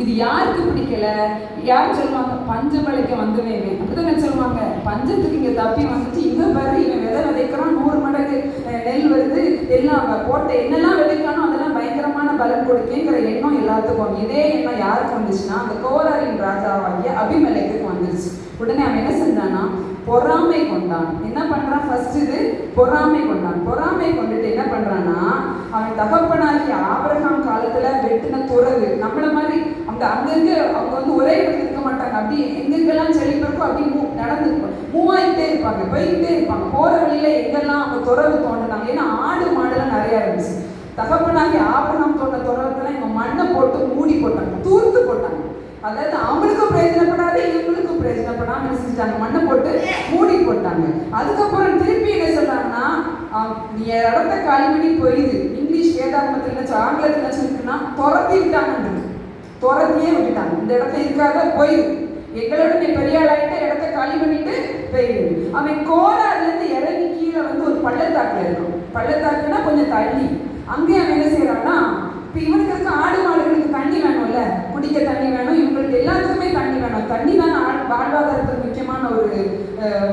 இது யாருக்கு பிடிக்கல? யாரும் சொல்லுவாங்க பஞ்சமலைக்கு வந்தவேன் அப்படிதான் சொல்லுவாங்க. பஞ்சத்துக்கு இங்க தப்பி வந்துட்டு இங்க பாரு இவன் விதை விதைக்கிறான், 100 மடங்கு நெல் வருது, எல்லாம் போட்ட என்னெல்லாம் விதைக்கணும் அதெல்லாம் பயங்கரமான பலன் கொடுக்குங்கிற எண்ணம் எல்லாத்துக்கும். இதே எண்ணம் யாருக்கு வந்துச்சுன்னா அந்த கோராரின் ராஜாவாகிய அபிமெலேக்குக்கு வந்துருச்சு. உடனே அவன் என்ன செஞ்சானா, பொறாமை கொண்டான். என்ன பண்றான்? ஃபர்ஸ்ட் இது பொறாமை கொண்டான். பொறாமை கொண்டுட்டு என்ன பண்றான்னா, அவன் தகப்பனாகிய ஆபிரகாம் காலத்துல வெட்டின துறவு நம்மள மாதிரி அந்த அங்கங்க அவங்க வந்து ஒரே இடத்துல இருக்க மாட்டாங்க. அப்படி எங்கெங்கெல்லாம் செழிப்பு இருக்கோ அப்படி நடந்து மூவாயிட்டே இருப்பாங்க, போயிட்டே இருப்பாங்க. போற வழியில எங்கெல்லாம் அவங்க துறவு தோண்டினாங்க. ஏன்னா ஆடு மாடுலாம் நிறைய இருந்துச்சு. தகப்பனாகிய ஆபிரகாம் தோண்ட துறவத்தெல்லாம் இவங்க மண்ணை போட்டு மூடி போட்டாங்க, தூர்த்து போட்டாங்க. அதாவது அவங்களுக்கும் பிரயோஜனப்படாது, இவங்களுக்கும் பிரயோஜனப்படாம செஞ்சாங்க, மண்ணை போட்டு மூடி போட்டாங்க. அதுக்கப்புறம் திருப்பி என்ன சொல்றாங்கன்னா, நீ இடத்த காலி பண்ணி போயிது. இங்கிலீஷ் வேதாகமத்தில் ஆங்கிலத்தில் சொல்லிட்டுன்னா துரத்தி விட்டாங்க, துரத்தியே விட்டுட்டாங்க. இந்த இடத்துல இருக்காத போயிரு, எங்களோட நீ பெரிய ஆளாயிட்ட இடத்த காலி பண்ணிட்டு போயிரு. அவன் கோரார்ல இருந்து இறங்கி கீழே வந்து ஒரு பள்ளத்தாக்குல இருக்கும். பள்ளத்தாக்குன்னா கொஞ்சம் தள்ளி. அங்கே அவன் என்ன செய்யறான்னா, இப்போ இவனுக்கு இருக்க ஆடு மாடுகளுக்கு தண்ணி வேணும்ல, குடிக்க தண்ணி வேணும், இவங்களுக்கு எல்லாத்துக்குமே தண்ணி வேணும். தண்ணி தான் வாழ்வாதாரத்துக்கு முக்கியமான ஒரு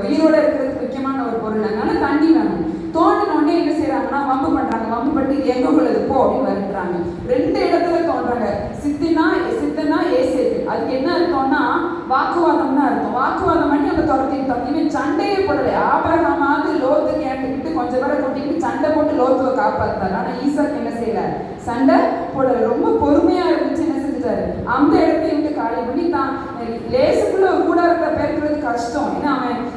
உயிரோட இருக்கிறதுக்கு முக்கியமான ஒரு பொருள். அதனால தண்ணி வேணும். தோண்டினோடனே என்ன செய்யறாங்கன்னா வம்பு பண்றாங்க. வம்பு பண்ணி எங்க உள்ளது போ அப்படின்னு வருகிறாங்க. 2 இடத்துல தோன்றாங்க. சித்தனா ஏசேக்கு. அதுக்கு என்ன அர்த்தம்னா வாக்குவாதம் தான் அர்த்தம். வாக்குவாதம் பண்ணி அந்த துரத்திட்டாங்க. இவன் சண்டையே போடல. ஆபிரகாமாவது லோத்து கேட்டுக்கிட்டு கொஞ்சம் பேரை கூட்டிக்கிட்டு சண்டை போட்டு லோத்துவை காப்பாத்தாரு. ஆனா ஈசாக்கு என்ன செய்யல, சண்டை போடல. ரொம்ப பொறுமையா இருந்துச்சு. என்ன செஞ்சுட்டாரு, அந்த இடத்தையும் விட்டு காலி பண்ணி தான் லேசுக்குள்ள ஒரு கூடாரத்தை பெருக்கிறது கஷ்டம். ஏன்னா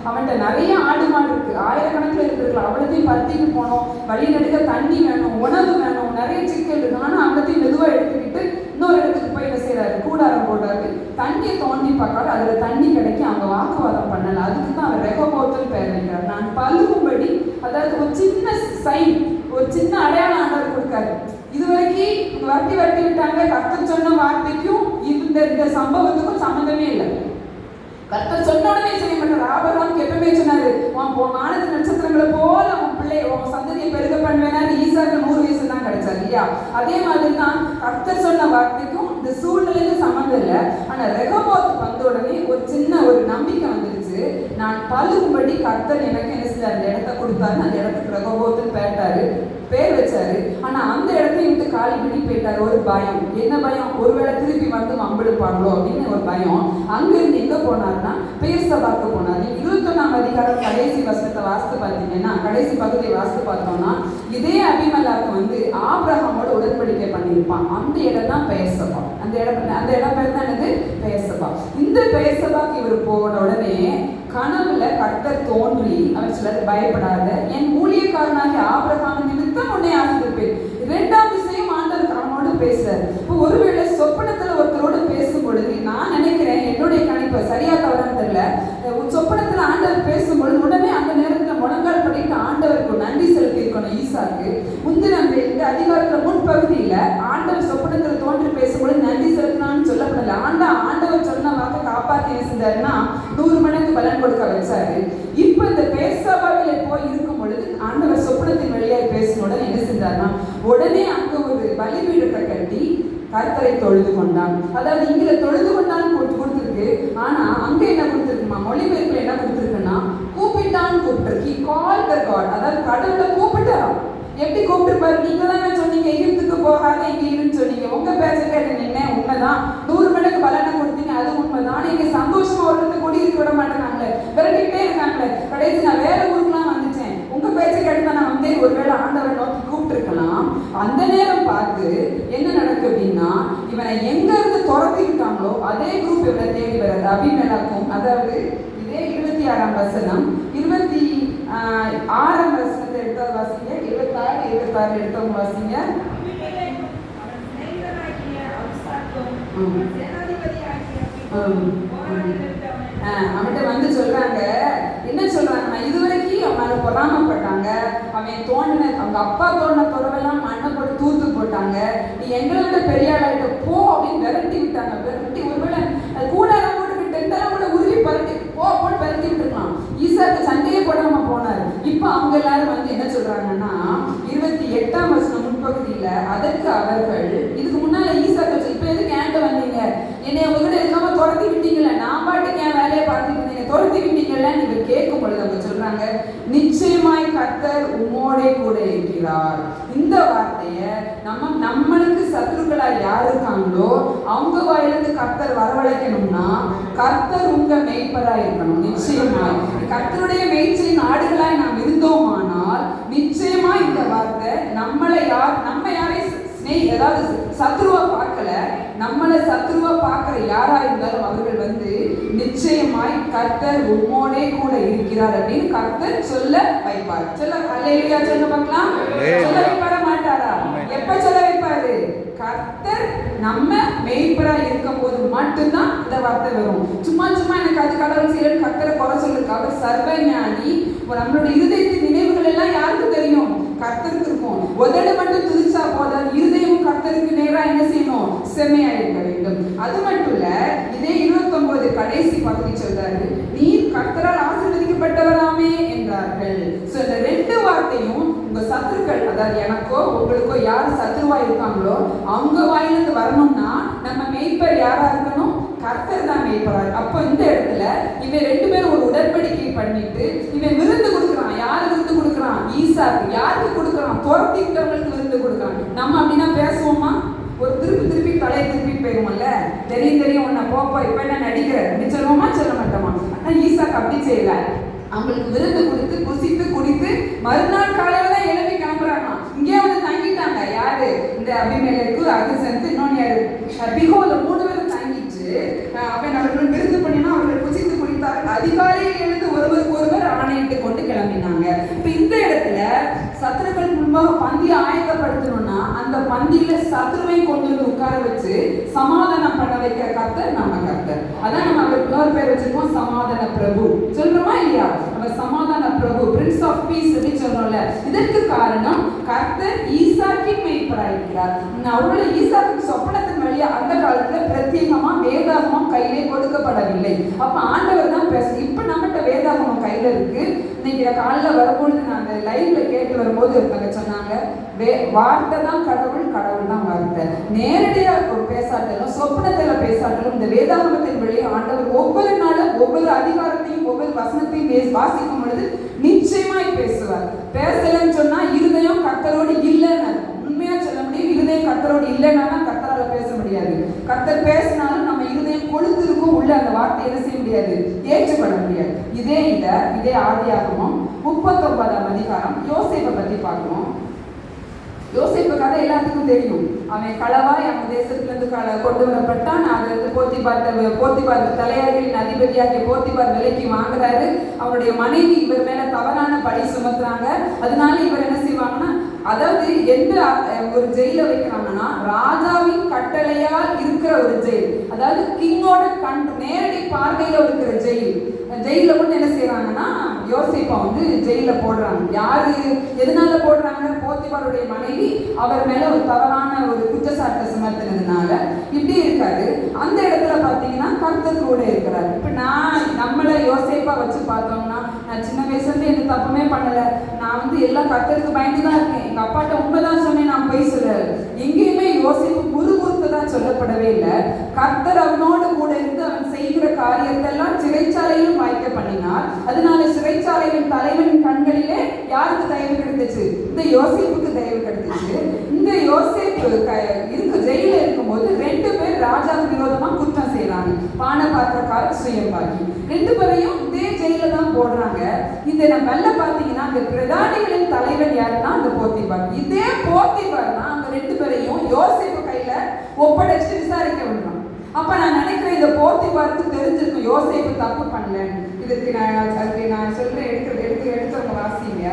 அவன்கிட்ட நிறைய ஆடு மாடு இருக்கு, ஆயிரக்கணக்கில் இருந்திருக்கலாம். அவ்வளோத்தையும் பத்திட்டு போனோம், வழி நடுக்க தண்ணி வேணும், உணவு வேணும், நிறைய சிக்கல் இருக்கு. ஆனால் அவ்வளோத்தையும் மெதுவாக எடுத்துக்கிட்டு இன்னொரு இடத்துக்கு போய் என்ன செய்யறாரு, கூடாரம் போடுறாரு. தண்ணியை தோண்டி பார்க்காரு, அதுல தண்ணி கிடைக்கும். அவங்க வாக்குவாதம் பண்ணல. அதுக்கு தான் அவர் ரெகோபோத்துன்னு பெயர் வைக்கிறார். நான் பழுகும்படி, அதாவது ஒரு சின்ன சைன், ஒரு சின்ன அடையாளம் ஆண்டவர் கொடுக்காரு. இதுவரைக்கும் வரட்டி விட்டாங்க. கர்த்தர் சொன்ன வார்த்தைக்கும் இந்த சம்பவத்துக்கும் சம்மந்தமே இல்லை. கர்த்தர் சொன்ன உடனே செய்ய மாட்டார். ஆபிரகாமுக்கு எப்பவுமே சொன்னாரு, வானத்து நட்சத்திரங்களை போல உன் பிள்ளை உன் சந்ததியை பெருக பண்ணுவேனா. ஈசாக்கு 100 வயசு தான் கிடைச்சாரு இல்லையா? அதே மாதிரி தான் கர்த்தர் சொன்ன வார்த்தைக்கும் இந்த சூழ்நிலைக்கு சம்மந்தம் இல்லை. ஆனா ரெகோபோத் வந்த உடனே ஒரு சின்ன ஒரு நம்பிக்கை வந்துருச்சு. நான் பழுகும்படி கர்த்தர் எனக்கு என்ன செஞ்சார், அந்த இடத்த கொடுத்தாரு. அந்த இடத்துக்கு ரெகோபோத்துன்னு பேர் வச்சாரு. ஆனா அந்த இடத்தையும் விட்டு காலி பண்ணி போயிட்டாரு. ஒரு பயம். என்ன பயம்? ஒருவேளை திருப்பி வந்து வம்பெடுப்பாங்களோ அப்படின்னு ஒரு பயம். அங்க இருந்து எங்க போனாருன்னா பெயர்சபாக்கு போனாரு. 21ஆம் அதிகாரம் கடைசி வசனத்தை வாசித்து பார்த்தீங்கன்னா, கடைசி பகுதியை வாசித்து பார்த்தோம்னா, இதே அபிமெலேக்கு வந்து ஆபிரகாமோட உடன்படிக்கை பண்ணியிருப்பான். அந்த இடம் தான் பெயர்சபா. அந்த இடம் பேர் தான் என்னது, பெயர்சபா. இந்த பெயர்சபாக்கு இவர் போன உடனே கனவுல கர்த்தர் தோன்றி அவர் சொல்றாரு, பயப்படாத, என் ஊழியக்காரனாகிய ஆபிரகாம் நிமித்தம் உன்னை ஆசீர்வதிப்பேன். 2ஆம் விஷயம் ஆண்டவர் அவனோட பேசுறாரு. இப்போ ஒருவேளை சொப்பனத்துல ஒருத்தரோட பேசும் பொழுது நான் நினைக்கிறேன், என்னுடைய கணிப்பு சரியா தவறான்னு தெரியல, சொப்பனத்துல ஆண்டவர் பேசும்பொழுது உடனே அந்த நேரத்துல முழங்கால் பண்ணிட்டு ஆண்டவருக்கு நன்றி செலுத்தி இருக்கணும். ஈசாக்கு முந்தின இந்த அதிகாரத்துல முன்பகுதியில ஆண்டவர் சொப்பனத்துல தோன்றி பேசும்பொழுது நன்றி செலுத்தினான்னு சொல்லப்படல. ஆண்டவர் சொன்ன வாக்க காப்பாத்தி செஞ்சாருன்னா 100 மடங்கு பலன் கொடுக்க வச்சாரு. இப்ப இந்த பெயர்சபாவில போய் இருக்கும் பொழுது ஆண்டவர் சொப்பனத்தின் வழியாய் பேசினுடன் என்ன செஞ்சாருன்னா, உடனே அங்க ஒரு பலிபீடத்தை கட்டி கர்த்தரை தொழுது கொண்டான். அதாவது இங்க தொழுது கொண்டான்னு கொடுத்துருக்கு. ஆனா அங்க என்ன கொடுத்துருக்குமா, மொழிபெயர்ப்புல என்ன கொடுத்துருக்குன்னா கூப்பிட்டான்னு கூப்பிட்டுருக்கு. கால் த காட், அதாவது கடவுளை கூப்பிட்டாராம். எப்படி கூப்பிட்டுருப்பாரு? நீங்க தானே சொன்னீங்க எகிப்துக்கு போகாத, இங்க இருன்னு சொன்னீங்க. உங்க பேச்ச கேட்டு நின்ன உண்மைதான், 100 மடங்கு பலனை கொடுத்தீங்க, அது உண்மைதான். நீங்க சந்தோஷமா ஒரு இடத்துல குடியிருக்க விட மாட்டேங்காங்களே, விரட்டிக்கிட்டே இருக்காங்களே, கடைசி நான் வேற ஊருக்குலாம் வந்துட்டேன், உங்க பேச்ச கேட்டு தான் நான் வந்து ஒருவேளை ஆண்டவரை நோக்கி கூப்பிட்டுருக்கலாம். அந்த நேரம் பார்த்து என்ன நடக்கு அப்படின்னா, இவனை எங்க இருந்து துரத்தி விட்டாங்களோ அதே குரூப் இவனை தேடி வர்றது. அபிமெலேக்கும், அதாவது இதே 26ஆம் வசனம் 26ஆம் வசனத்தை எடுத்தது வாசிங்க. 26 எடுத்தவங்க வாசிங்க. அவன்கிட்ட வந்து சொல்றாங்க, என்ன சொல்றாங்கன்னா, இதுவரைக்கும் அவன் பொறாமப்பட்டாங்க. அவன் தோண்டின அவங்க அப்பா தோண்டின துறவெல்லாம் மண்ணை போட்டு தூத்து போட்டாங்க. நீ எங்களை விட பெரிய ஆளாயிட்ட போ அப்படின்னு விரட்டி விட்டாங்க. விரட்டி ஒருவேளை கூடாரம் போட்டு டென்டெல்லாம் கூட உருவி பரட்டி போட்டு விரட்டி விட்டுருக்கலாம். ஈசாக்கு சண்டையே போடாம போனாரு. இப்ப அவங்க எல்லாரும் வந்து என்ன சொல்றாங்கன்னா, 28ஆம் வசனம் முன்பகுதியில, அதற்கு அவர்கள், இதுக்கு முன்னால ஈசாக்கு இப்ப எதுக்கு ஏன்ட்ட வந்தீங்க, சொல்றாங்க, நிச்சயமாய் கர்த்தர் உம்மோடே கூட இருக்கிறார். இந்த வார்த்தையை நம்மளுக்கு சத்துருக்களா யாரு இருக்காங்களோ அவங்க வாயிலிருந்து கர்த்தர் வரவழைக்கணும்னா கர்த்தர் உங்க மேய்ப்பரா இருக்கணும். நிச்சயமாய் கர்த்தருடைய மேய்ச்சலின் ஆடுகளாய் நாம் இருந்தோமானால் நிச்சயமா இந்த வார்த்தை நம்ம யாரை ஏதாவது சத்ருவா பார்க்கல, நம்மளை சத்ருவா பார்க்கிற யாரா இருந்தாலும் அவர்கள் நிச்சயமாய் கர்த்தர் உம்மோடே கூட இருக்கிறார் அப்படின்னு கர்த்தர் சொல்ல வைப்பார். சொல்ல அல்லேலூயா சொல்ல பார்க்கலாம். சொல்ல வைப்பார மாட்டாரா? எப்ப சொல்ல வைப்பாரு? கர்த்தர் நம்ம மேய்ப்பரா இருக்கும் போது மட்டும்தான் இந்த வார்த்தை வரும். சும்மா எனக்கு அது கடவுள் செய்யணும் கர்த்தரை குறை சொல்லிருக்கு. அவர் சர்வஞானி. நம்மளுடைய இருதயத்தின் நினைவுகள் எல்லாம் யாருக்கு தெரியும்? கர்த்தருக்கு இருக்கும். உதடு மட்டும் துதிச்சா போதாது, இருதயமும் கர்த்தருக்கு நேரா என்ன செய்யணும்? செம்மையா இருக்க வேண்டும். அது மட்டும் இல்ல, இதே 29 கடைசி பகுதி சொல்றாரு, நீர் கர்த்தரால் ஆசீர்வதிக்கப்பட்டவராமே என்றார்கள். சோ இந்த ரெண்டு வார்த்தையும் உங்க சத்துருக்கள், அதாவது எனக்கோ உங்களுக்கோ யார் சத்துருவா இருக்காங்களோ அவங்க வாயிலிருந்து வரணும்னா நம்ம மேய்ப்பர் யாரா இருக்கணும்? கர்த்தர் தான் மேய்ப்பரார். அப்போ இந்த இடத்துல இவன் ரெண்டு பேரும் ஒரு உடன்படிக்கை பண்ணிட்டு இவன் விருந்து கொடுக்குறான். யாரு விருந்து கொடுக்குறான்? ஈசாக்கு. யாருக்கு கொடுக்குறான்? துரத்தி விட்டவங்களுக்கு விருந்து கொடுக்குறான். நம்ம அப்படின்னா பேசுவோமா? ஒரு திருப்பி தலையை திருப்பி போயிருவோம்ல, தெரியும் உன்னை போப்போ இப்ப என்ன நடிக்கிற அப்படி சொல்லுவோமா? சொல்ல மாட்டோமா? ஆனா ஈசாக்கு அப்படி செய்யல. அவங்களுக்கு விருந்து கொடுத்து புசித்து குடித்து மறுநாள் காலையில தான் எழுப்பி கிளம்புறாங்க. இங்கே தங்கிட்டாங்க. யாரு? இந்த அபிமெலேக்கு, அகிசந்து, இன்னொன்னு யாரு? பிகோல 3 பேரும் தங்கிட்டு அவன் அவர்கள் விருந்து பண்ணினா அவர்கள் புசித்து குடித்தார்கள். அதிகாலையில் எழுந்து ஒருவருக்கு ஒருவர் ஆணையிட்டு கொண்டு கிளம்பினாங்க. இப்ப இந்த இடத்துல சத்துருக்கள் முன்பாக பந்தியை ஆயத்தப்படுத்தணும்னா அந்த பந்தியில சத்துருவை கொண்டு வந்து உட்கார வச்சு சமாதானம் பண்ண வைக்கிற கர்த்தர் நம்ம கர்த்தர். அதான் நம்ம அவருக்கு இன்னொரு பேர் வச்சிருக்கோம், சமாதான பிரபு. சொல்றோமா இல்லையா? நம்ம சமாதான பிரபு, பிரின்ஸ் ஆஃப் பீஸ் அப்படின்னு சொல்றோம்ல. இதற்கு காரணம் கர்த்தர் ஈசாக்கின் மேய்ப்பராக இருக்கிறார். அவரோட ஈசாக்கு சொப்பனத்தின் வழியா அந்த காலத்துல பிரத்யேகமா வேதாகமம் கையிலே கொடுக்கப்படவில்லை. அப்ப ஆண்டவர் தான் பேச. இப்ப நம்மகிட்ட வேதாகமம் கையில இருக்கு. இன்னைக்கு காலைல வரும்பொழுது நான் லைவ்ல கேட்டு வரும்போது ஒருத்தங்க சொன்னாங்க, வார்த்தை தான் கடவுள், கடவுள் தான் வார்த்தை. நேரடியா பேசாட்டாலும் சொப்பனத்துல பேசாட்டாலும் இந்த வேதாகமத்தின் வழியா ஆண்டவர் ஒவ்வொரு நாளும் ஒவ்வொரு அதிகாரத்தையும் ஒவ்வொரு வசனத்தையும் வாசிக்கும் பொழுது நிச்சயமாய் பேசுவார். பேசலன்னு சொன்னா இருதயம் கர்த்தரோடு இல்லைன்னு உண்மையா சொல்ல முடியும். இருதயம் கர்த்தரோடு இல்லைன்னா கர்த்தரால பேச முடியாது. கர்த்தர் பேசினாலும் நம்ம இருதயம் கொழுத்திருக்கும், உள்ள அந்த வார்த்தை என்ன செய்ய முடியாது? ஏற்றுக்கொள்ள முடியாது. இதே ஆதியாகமம் 39ஆம் அதிகாரம் யோசேப்பை பத்தி பார்க்கணும். யோசேப்பு கதை எல்லாத்துக்கும் தெரியும். அவன் களவாய் அந்த தேசத்துல இருந்து கொண்டு வரப்பட்டான். அதுல இருந்து போத்திபார் தலையாரிகளின் அதிபதியாகிய போத்திபார் விலைக்கு வாங்குறாரு. அவருடைய மனைவி இவர் மேல தவறான பழி சுமத்துறாங்க. அதனால இவர் என்ன செய்வாங்கன்னா, அதாவது எந்த ஒரு ஜெயில வைக்கிறாங்கன்னா ராஜாவின் கட்டளையால் இருக்கிற ஒரு ஜெயில், அதாவது கிங்கோட நேரடி பார்வையில இருக்கிற ஜெயில். ஜெயில போட்டு என்ன செய்யறாங்கன்னா யோசேப்பா ஜெயில போடுறாங்க. யாரு எதனால போடுறாங்க? போத்திபாருடைய மனைவி அவர் மேல ஒரு தவறான ஒரு குற்றச்சாட்டை சுமத்தினதுனால இப்படி இருக்காரு. அந்த இடத்துல பாத்தீங்கன்னா கர்த்தர் கூட இருக்கிறாரு. இப்ப நம்மள யோசேப்பா வச்சு பார்த்தோம்னா, நான் சின்ன வயசுல எந்த தப்புமே பண்ணல, நான் எல்லாம் கர்த்தருக்கு பயந்துதான் இருக்கேன், எங்க அப்பாட்ட உண்மைதான் சொன்னேன், நான் போய் சொல்லல. எங்கேயுமே யோசேப்பு முறுமுறுத்ததான் சொல்லப்படவே இல்லை. கர்த்தர் அவனோடு கூட இருந்து அவன் செய்கிற காரியத்தெல்லாம் சிறைச்சாலையிலும் வாய்க்க பண்ணினார். அதனால சிறைச்சாலையின் தலைவனின் கண்களிலே யாருக்கு தயவு கிடைத்துச்சு? இந்த யோசேப்புக்கு தயவு கிடைத்துச்சு. இந்த யோசேப்பு ஜெயில இருக்கும்போது 2 பேர் ராஜாவுக்கு விரோதமா குற்றம் செய்யறாங்க. பானபாத்திரக்காரர், சுயம்பாகி, 2 பேரையும் இதே ஜெயில தான் போடுறாங்க. இந்த நம்ம பாத்தீங்கன்னா அந்த பிரதானிகளின் தலைவன் யாருன்னா அந்த போத்திபார். இதே போத்திபார் தான் அந்த 2 பேரையும் யோசேப்பு கையில ஒப்படைச்சு விசாரிக்க விடுறான். அப்ப நான் நினைக்கிறேன் இந்த போத்திபாருக்கு தெரிஞ்சிருக்கும் யோசேப்பு தப்பு பண்ணல. இதுக்கு நான் சொல்றேன், எடுத்து வாசிங்க.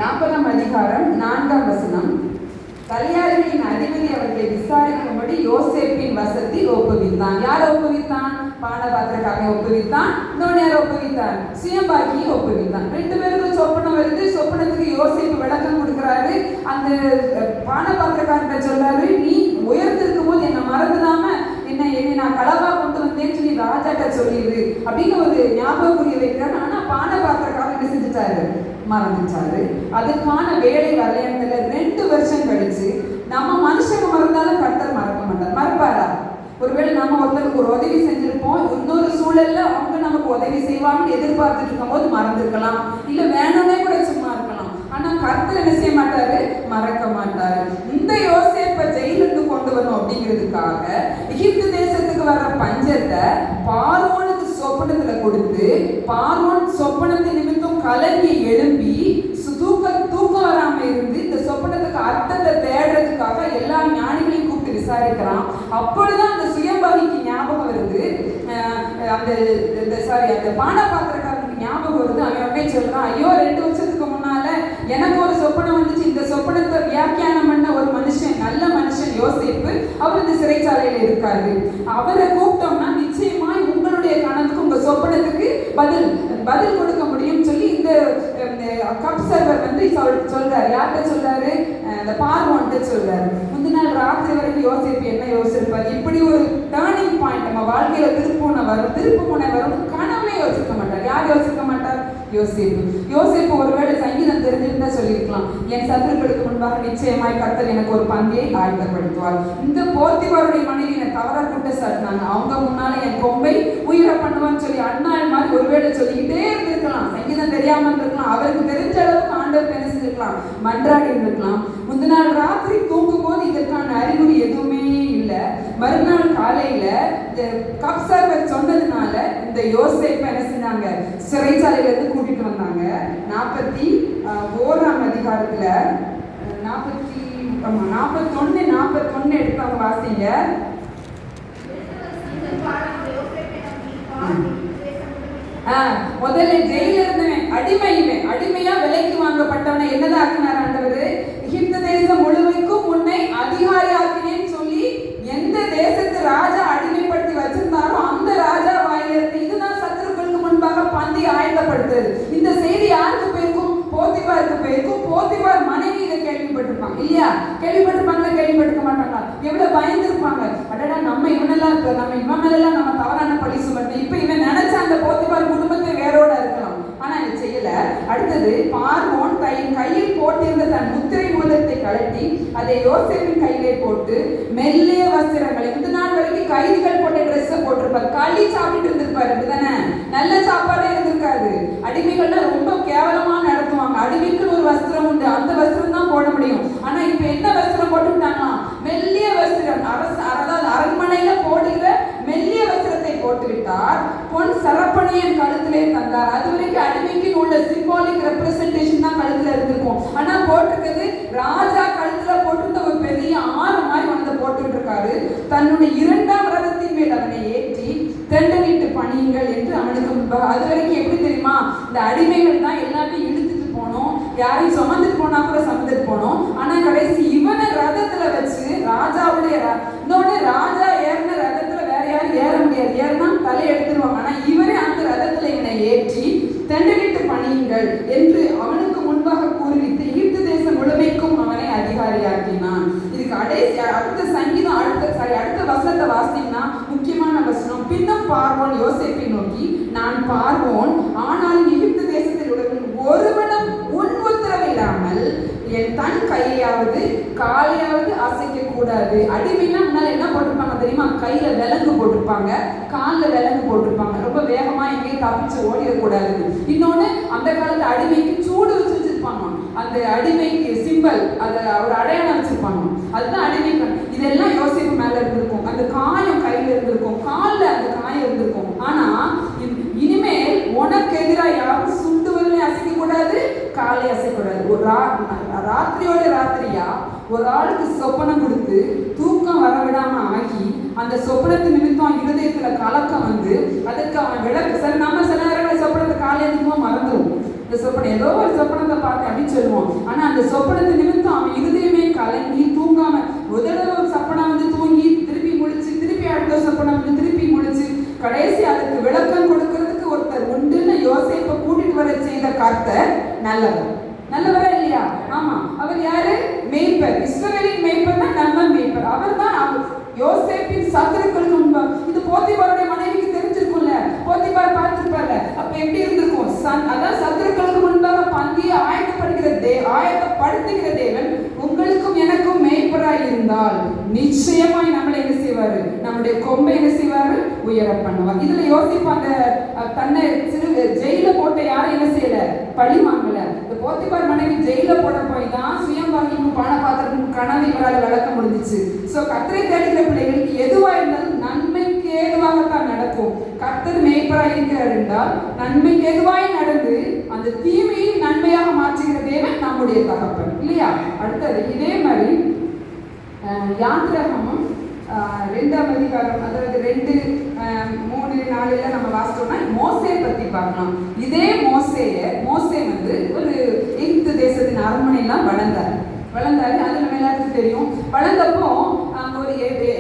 40ஆம் அதிகாரம் 4ஆம் வசனம். தலையாரிகளின் அதிபதி அவர்களை விசாரிக்கும்படி யோசேப்பின் வசத்தில் ஒப்புவித்தான். யார் ஒப்புவித்தான்? பானபாத்திரக்காரனை ஒப்புவித்தான். இன்னொன்னு யார் ஒப்புவித்தான்? சுயம்பாகியை ஒப்புவித்தான். 2 பேருக்கும் சொப்பனம் வருது. சொப்பனத்துக்கு யோசேப்பு விளக்கம் கொடுக்கிறாரு. அந்த பானபாத்திரக்காரன் சொல்றாரு, நீ உயர்ந்திருக்கும் போது என்னை மறந்துடாம என்னை நான் களவா கொண்டு வந்தேன்னு சொல்லி ராஜாட்ட சொல்லிடு அப்படின்னு ஒரு ஞாபகம் புரிய வைக்கிறாரு. ஆனா பானபாத்திரக்காரன் என்ன செஞ்சுட்டாரு? மறந்துட்டாரு. அதுக்கான வேலை வரலையத்துல 2 வருஷம் கழிச்சு, நம்ம மனுஷங்க மறந்தாலும் கர்த்தர் மறக்க மாட்டார். மறப்பாரா? ஒருவேளை நாம ஒருத்தருக்கு ஒரு உதவி செஞ்சிருப்போம், இன்னொரு சூழல்ல அவங்க நமக்கு உதவி செய்வாங்கன்னு எதிர்பார்த்துட்டு இருக்கும் போது மறந்துருக்கலாம், இல்ல வேணும்னே கூட சும்மா இருக்கலாம். ஆனா கர்த்தர் என்ன செய்ய மாட்டாரு, மறக்க மாட்டாரு. இந்த யோசேப்பை ஜெயிலுக்கு கொண்டு வரணும் அப்படிங்கிறதுக்காக எகிப்து தேசத்துக்கு வர்ற பஞ்சத்தை பார்வோனுக்கு சொப்பனத்துல கொடுத்து, பார்வோன் சொப்பனத்தை நிமித்தம் கலங்கி எழும்பி தூக்கம் வராம இருந்து இந்த சொப்பனத்துக்கு அர்த்தத்தை தேடுறதுக்காக எல்லா ஞானிகளையும் கூப்பிட்டு விசாரிக்கிறான். அப்பொழுதுதான் அந்த சுயம்பகிக்கு ஞாபகம் வருது, அந்த பானை பாத்திரக்காரனுக்கு ஞாபகம் வருது. அவன் அப்படியே சொல்றான், ஐயோ 2 வருஷத்துக்கு முன்னால எனக்கு ஒரு சொப்பனம் வந்துச்சு, இந்த சொப்பனத்தை வியாக்கியானம் பண்ண ஒரு மனுஷன், நல்ல மனுஷன் யோசேப்பு, அவர் இந்த சிறைச்சாலையில இருக்காரு, அவரை கூப்பிட்டோம்னா நிச்சயமா உங்களுடைய கனவுக்கு உங்க சொப்பனத்துக்கு பதில் கொடுக்க முடியும் சொல்லி இந்த கப் சர்வர் வந்து சொல்றாரு. யார்கிட்ட சொல்றாரு, அந்த பார்வோன்ட்ட சொல்றாரு. முந்தின நாள் ராத்திரி வரைக்கும் யோசிப்பு என்ன யோசிப்பாரு, இப்படி ஒரு டேர்னிங் பாயிண்ட் நம்ம வாழ்க்கையில திருப்பு முனை வரும் கனவுமே யோசிக்க மாட்டார். யார் யோசிக்க மாட்டார், யோசேப்பு ஒருவேளை சங்கீதம் தெரிஞ்சிருந்தா சொல்லியிருக்கலாம், என் சத்துருக்களுக்கு முன்பாக நிச்சயமாய் கர்த்தர் எனக்கு ஒரு பந்தியை ஆயத்தப்படுத்துவார். இந்த போத்திபாருடைய மனைவி என்னை தவறா குற்றம் சாட்டினாங்க, அவங்க முன்னால என் கொம்பை உயிரை பண்ணுவான்னு சொல்லி அண்ணாள் மாதிரி ஒருவேளை சொல்லிக்கிட்டே இருந்திருக்கலாம். சங்கீதம் தெரியாம இருந்திருக்கலாம், அவருக்கு தெரிஞ்ச அளவுக்கு ஆண்டவர் என்ன செஞ்சிருக்கலாம், மன்றாடி இருந்திருக்கலாம். முந்தின நாள் ராத்திரி தூங்கும் போது இதற்கான அறிகுறி எதுவுமே இல்லை. மறுநாள் காலையில இந்த கப் சர்வர் சொன்னதுனால இந்த யோசேப்பை என்ன செஞ்சாங்க, சிறைச்சாலையில இருந்து கூட்டிட்டு வந்தாங்க. 41ஆம் அதிகாரத்துல 41 எடுத்தவங்க வாசிங்க. முதல்ல ஜெயில இருந்தவன் அடிமையா விலைக்கு வாங்கப்பட்டவனை என்னதான் ஆக்கினார் ஆண்டவர், எகிப்து தேசம் முழுமைக்கும் உன்னை அதிகாரி ஆக்கினேன்னு சொல்லி எந்த தேசத்து ராஜா அடிமைப்படுத்தி வச்சிருந்தாரோ அந்த ராஜா வாயிலிருந்து இதுதான் சத்துருக்களுக்கு முன்பாக பந்தி ஆயத்தப்படுத்துறது. இந்த செய்தி யாருக்கு போயிருக்கும், போத்திபாருக்கு போயிருக்கும். போத்திபார் மனைவி இதை கேள்விப்பட்டிருப்பாங்க இல்லையா, கேள்விப்பட்டிருக்க மாட்டாங்களா, எவ்வளவு பயந்துருப்பாங்க. அடடா நம்ம இவனெல்லாம் இவன் மேலாம் நம்ம தவறான பழி சுமட்டோம், இப்ப இவன் நினைச்ச அந்த போத்திபார் குடும்பத்தை வேரோட இருக்கலாம், ஆனா இதை செய்யல. அடுத்தது பார்வோன் தன் கையில் போட்டிருந்த தன் முத்திரை மோதிரத்தை கழட்டி அதை யோசேப்பின் கையிலே போட்டு மெல்லிய வஸ்திரங்களை, இந்த நாள் வரைக்கும் கைதிகள் போட்ட ட்ரெஸ் போட்டிருப்பாரு, களி சாப்பிட்டு இருந்திருப்பாரு, அப்படிதானே, நல்ல சாப்பாடே இருந்திருக்காது. அடிமைகள்லாம் ரொம்ப கேவலமா நடத்துவாங்க, அடிமைக்குன்னு ஒரு வஸ்திரம் உண்டு, அந்த வஸ்திரம் தான் போட முடியும். ஆனா இப்ப என்ன வஸ்திரம் போட்டுட்டாங்கன்னா மெல்லிய வஸ்திரம், அதாவது அரண்மனையில போடுகிற மெல்லிய வஸ்திரத்தை போட்டு விட்டார். பொன் சரப்பணியன் கழுத்திலே தந்தார். அது வரைக்கும் அடிமைக்கு உள்ள சிம்பாலிக் ரெப்ரசன்டேஷன் தான் கழுத்துல இருந்திருக்கும். ஆனா போட்டிருக்கிறது ராஜா கழுத்துல போட்டு ஒரு பெரிய ஆறு மாதிரி வந்து போட்டுட்டு இருக்காரு. தன்னுடைய 2ஆம் ரதத்தின் மேல் அவனை ஏற்றி தெண்டனிட்டு பணியுங்கள் என்று அவனுக்கு முன்பாக. அது வரைக்கும் எப்படி தெரியுமா, இந்த அடிமைகள் தான் எல்லாத்தையும் இழுத்துட்டு போனோம், யாரையும் சுமந்துட்டு போனா கூட சுமந்துட்டு போனோம். ஆனா கடைசி இவனை ரதத்துல வச்சு ராஜாவுடைய இன்னொன்னு ராஜா ஏறின ரதத்துல வேற யாரும் ஏற முடியாது, ஏறினா தலை எடுத்துருவாங்க. ஆனா இவரே அந்த ரதத்துல இவனை ஏற்றி தெண்டனிட்டு பணியுங்கள் என்று அவனுக்கு முன்பாக கூறிவிட்டு எகிப்து தேசம் முழுமைக்கும் அவனை அதிகாரியாக்கினான். இதுக்கு அடுத்த சங்கீதம் அடுத்த வசனத்தை வாசித்தீங்கன்னா முக்கியமான வசனம், பின்னும் பார்வோன் யோசேப்பை நோக்கி, நான் பார்வோன், ஆனாலும் எகிப்து தேசத்தில் உள்ள ஒருவனும் உன் உத்தரவில்லாமல் என் தன் கையாவது காலையாவது அசைக்க கூடாது. அடிமைனா முன்னால என்ன போட்டிருப்பாங்க தெரியுமா, கையில விலங்கு போட்டிருப்பாங்க, காலில் விலங்கு போட்டிருப்பாங்க, ரொம்ப வேகமா எங்கேயும் தப்பிச்சு ஓடிடக்கூடாது. இன்னொன்னு அந்த காலத்து அடிமைக்கு சூடு வச்சிருப்பாங்க, அந்த அடிமைக்கு சிம்பல், அதை ஒரு அடையாளம் வச்சிருப்பாங்க, அதுதான் அடிமை. இதெல்லாம் யோசிப்பு மேல இருந்திருக்கும், அந்த காயம் கையில இருந்திருக்கும், காலில் அந்த காயம் இருந்திருக்கும். ஆனா இனிமேல் உனக்கு எதிராக யாரும் சுண்டு வரலையும் அசைக்க கூடாது, காலை அசைக்கூடாது. ஒரு ராத்திரியோட ராத்திரியா ஒரு ஆளுக்கு சொப்பனம் கொடுத்து தூக்கம் வரவிடாம ஆகி அந்த சொப்பனத்து நிமித்தம் இருதயத்துல கலக்கம் வந்து அதுக்கு அவன் விளக்கு. சரி, நம்ம சில நேரங்களில் சொப்பனத்தை காலையில நிமித்தமா மறந்துடும், இந்த சொப்பனம் ஏதோ ஒரு சொப்பனத்தை பார்த்து அப்படின்னு சொல்லுவோம். ஆனா அந்த சொப்பனத்து நிமித்தம் அவன் இருதயமே கலங்கி தூங்காம முதல்ல ஒரு சொப்பனம் வந்து தூங்கி திருப்பி முழிச்சு, திருப்பி அடுத்த சொப்பனம் வந்து திருப்பி முழிச்சு, கடைசி அதுக்கு விளக்கம் கொடுக்கறதுக்கு ஒருத்தர் உண்டுன்னு யோசேப்பை கூட்டிட்டு வர செய்த கர்த்தர் நல்லவரா இல்லையா? ஆமா, அவர் யாரு? மேய்ப்பர். இஸ்ரவேலின் மேய்ப்பர் தான் நம்ம மேய்ப்பர். அவர் தான் யோசேப்பின் சத்துருக்களுக்கு முன்பாக. இது போத்திபாருடைய மனைவிக்கு தெரிஞ்சிருக்கும்ல, போத்திபார் பார்த்திருப்பார்ல, அப்ப எப்படி இருந்திருக்கும்? அதான் சத்துருக்களுக்கு முன்பாக பந்தியை ஆயத்தப்படுத்துகிற தேவன் உங்களுக்கும் எனக்கும் மேய்ப்பராய் இருந்தால் நிச்சயமாய் நம்மளை என்ன செய்வார்? செய்வாரு? நம்முடைய கொம்பை என்ன செய்வாரு? உயர பண்ணுவார். இதுல யோசிப்பாங்க, தன்னை ஜெயில போட்ட யாரும் என்ன செய்யல? பழி வாங்கல. இந்த போத்திபார் மனைவி ஜெயில போட போய் தான் சுயம்பாகிக்கும் பண பாத்திரத்துக்கும் கனவு இவரால் விளக்க முடிஞ்சிச்சு. ஸோ கர்த்தரை தேடுகிற பிள்ளைகளுக்கு எதுவா இருந்தாலும் நன்மைக்கு ஏதுவாகத்தான் நடக்கும். கர்த்தர் மேய்ப்பராக இருக்கிறார் என்றால் நன்மைக்கு ஏதுவாய் நடந்து அந்த தீமையை நன்மையாக மாற்றுகிற தேவன் நம்முடைய தகப்பன் இல்லையா? அடுத்தது இதே மாதிரி யாத்திராகமம் 2ஆம் அதிகாரம், அதாவது 2:3-4 நம்ம வாசிச்சோம்னா மோசேயை பத்தி பார்க்கலாம். இதே மோசே வந்து ஒரு எகிப்து தேசத்தின் அரண்மனையெல்லாம் வளர்ந்தாரு. அது நம்ம எல்லாருக்கும் தெரியும். வளர்ந்தப்போ அங்கே ஒரு